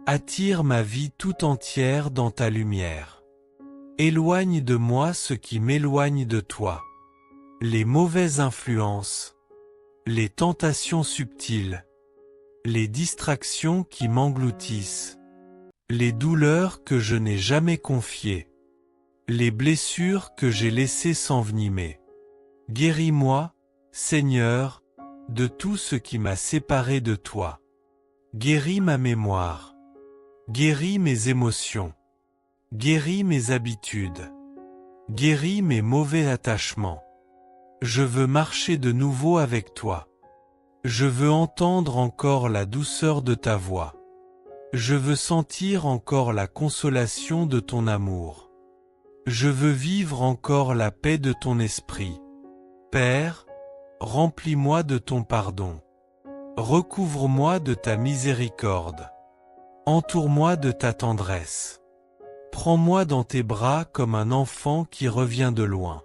Attire ma vie tout entière dans ta lumière. Éloigne de moi ce qui m'éloigne de toi. Les mauvaises influences, les tentations subtiles, les distractions qui m'engloutissent, les douleurs que je n'ai jamais confiées, les blessures que j'ai laissées s'envenimer. Guéris-moi, Seigneur, de tout ce qui m'a séparé de toi. Guéris ma mémoire. Guéris mes émotions. Guéris mes habitudes. Guéris mes mauvais attachements. Je veux marcher de nouveau avec toi. Je veux entendre encore la douceur de ta voix. Je veux sentir encore la consolation de ton amour. Je veux vivre encore la paix de ton esprit. Père, remplis-moi de ton pardon. Recouvre-moi de ta miséricorde. Entoure-moi de ta tendresse. Prends-moi dans tes bras comme un enfant qui revient de loin.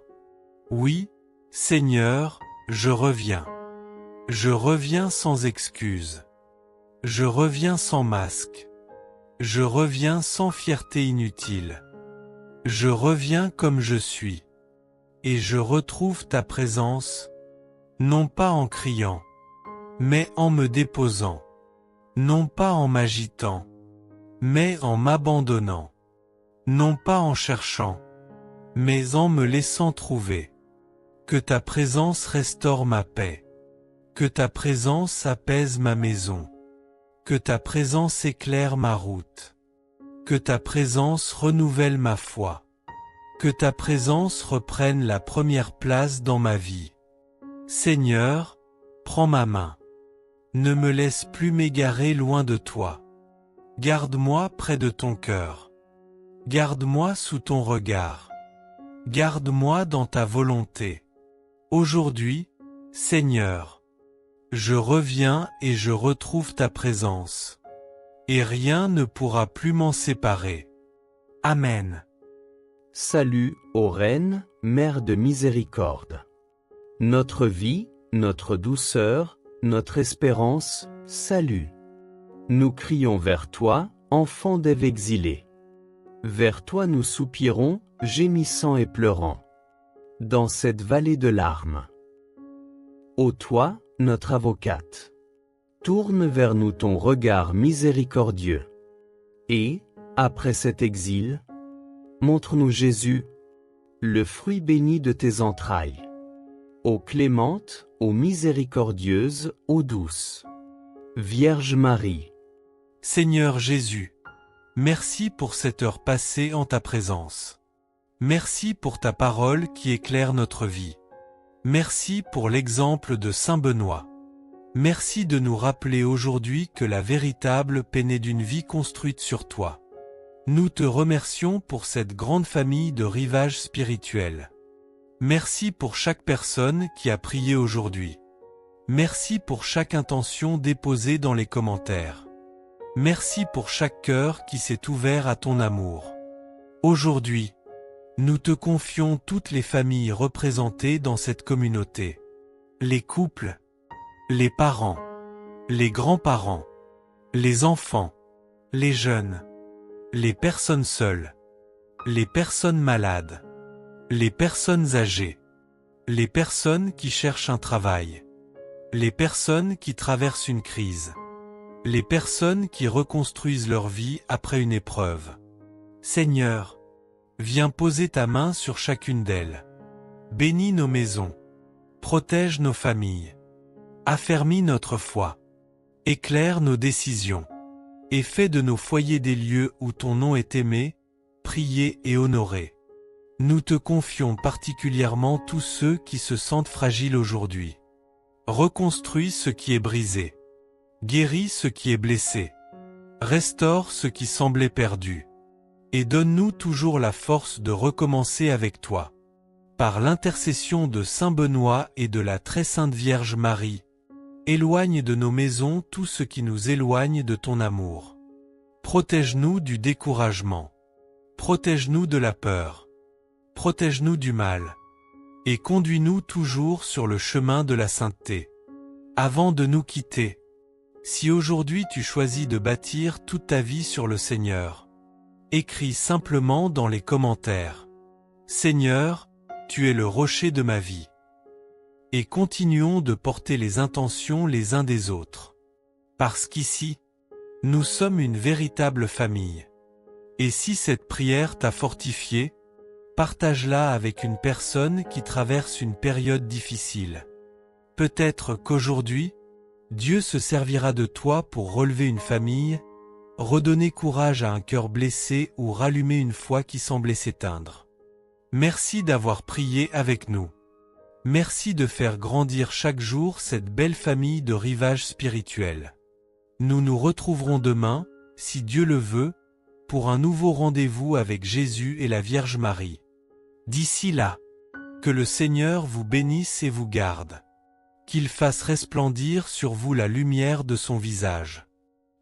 Oui, Seigneur, je reviens. Je reviens sans excuse. Je reviens sans masque. Je reviens sans fierté inutile. Je reviens comme je suis. Et je retrouve ta présence, non pas en criant, mais en me déposant, non pas en m'agitant, mais en m'abandonnant, non pas en cherchant, mais en me laissant trouver. Que ta présence restaure ma paix. Que ta présence apaise ma maison. Que ta présence éclaire ma route. Que ta présence renouvelle ma foi. Que ta présence reprenne la première place dans ma vie. Seigneur, prends ma main. Ne me laisse plus m'égarer loin de toi. Garde-moi près de ton cœur. Garde-moi sous ton regard. Garde-moi dans ta volonté. Aujourd'hui, Seigneur, je reviens et je retrouve ta présence. Et rien ne pourra plus m'en séparer. Amen. Salut, ô Reine, Mère de miséricorde. Notre vie, notre douceur, notre espérance, salut. Nous crions vers toi, enfants d'Ève exilés. Vers toi nous soupirons, gémissant et pleurant. Dans cette vallée de larmes. Ô toi, notre avocate. Tourne vers nous ton regard miséricordieux. Et, après cet exil, montre-nous Jésus, le fruit béni de tes entrailles. Ô clémente, ô miséricordieuse, ô douce. Vierge Marie. Seigneur Jésus, merci pour cette heure passée en ta présence. Merci pour ta parole qui éclaire notre vie. Merci pour l'exemple de Saint Benoît. Merci de nous rappeler aujourd'hui que la véritable paix naît d'une vie construite sur toi. Nous te remercions pour cette grande famille de rivages spirituels. Merci pour chaque personne qui a prié aujourd'hui. Merci pour chaque intention déposée dans les commentaires. Merci pour chaque cœur qui s'est ouvert à ton amour. Aujourd'hui, nous te confions toutes les familles représentées dans cette communauté. Les couples, les parents, les grands-parents, les enfants, les jeunes, les personnes seules, les personnes malades, les personnes âgées, les personnes qui cherchent un travail, les personnes qui traversent une crise, les personnes qui reconstruisent leur vie après une épreuve. Seigneur, viens poser ta main sur chacune d'elles. Bénis nos maisons, protège nos familles, affermis notre foi, éclaire nos décisions, et fais de nos foyers des lieux où ton nom est aimé, prié et honoré. Nous te confions particulièrement tous ceux qui se sentent fragiles aujourd'hui. Reconstruis ce qui est brisé. Guéris ce qui est blessé. Restaure ce qui semblait perdu. Et donne-nous toujours la force de recommencer avec toi. Par l'intercession de Saint Benoît et de la très sainte Vierge Marie, éloigne de nos maisons tout ce qui nous éloigne de ton amour. Protège-nous du découragement. Protège-nous de la peur. Protège-nous du mal. et conduis-nous toujours sur le chemin de la sainteté. Avant de nous quitter, si aujourd'hui tu choisis de bâtir toute ta vie sur le Seigneur, écris simplement dans les commentaires « Seigneur, tu es le rocher de ma vie ». Et continuons de porter les intentions les uns des autres. Parce qu'ici, nous sommes une véritable famille. Et si cette prière t'a fortifié, partage-la avec une personne qui traverse une période difficile. Peut-être qu'aujourd'hui, Dieu se servira de toi pour relever une famille, redonner courage à un cœur blessé ou rallumer une foi qui semblait s'éteindre. Merci d'avoir prié avec nous. Merci de faire grandir chaque jour cette belle famille de rivages spirituels. Nous nous retrouverons demain, si Dieu le veut, pour un nouveau rendez-vous avec Jésus et la Vierge Marie. D'ici là, que le Seigneur vous bénisse et vous garde. Qu'il fasse resplendir sur vous la lumière de son visage.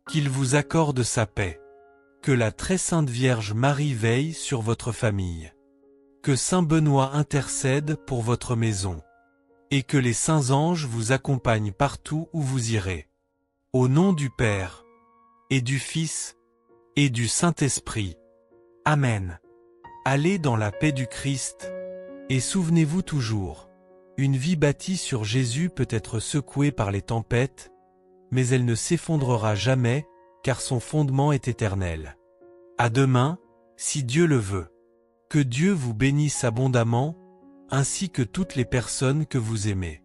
Qu'il vous accorde sa paix. Que la très sainte Vierge Marie veille sur votre famille. Que Saint Benoît intercède pour votre maison. Et que les saints anges vous accompagnent partout où vous irez. Au nom du Père, et du Fils, et du Saint-Esprit. Amen. Allez dans la paix du Christ, et souvenez-vous toujours, une vie bâtie sur Jésus peut être secouée par les tempêtes, mais elle ne s'effondrera jamais, car son fondement est éternel. À demain, si Dieu le veut. Que Dieu vous bénisse abondamment, ainsi que toutes les personnes que vous aimez.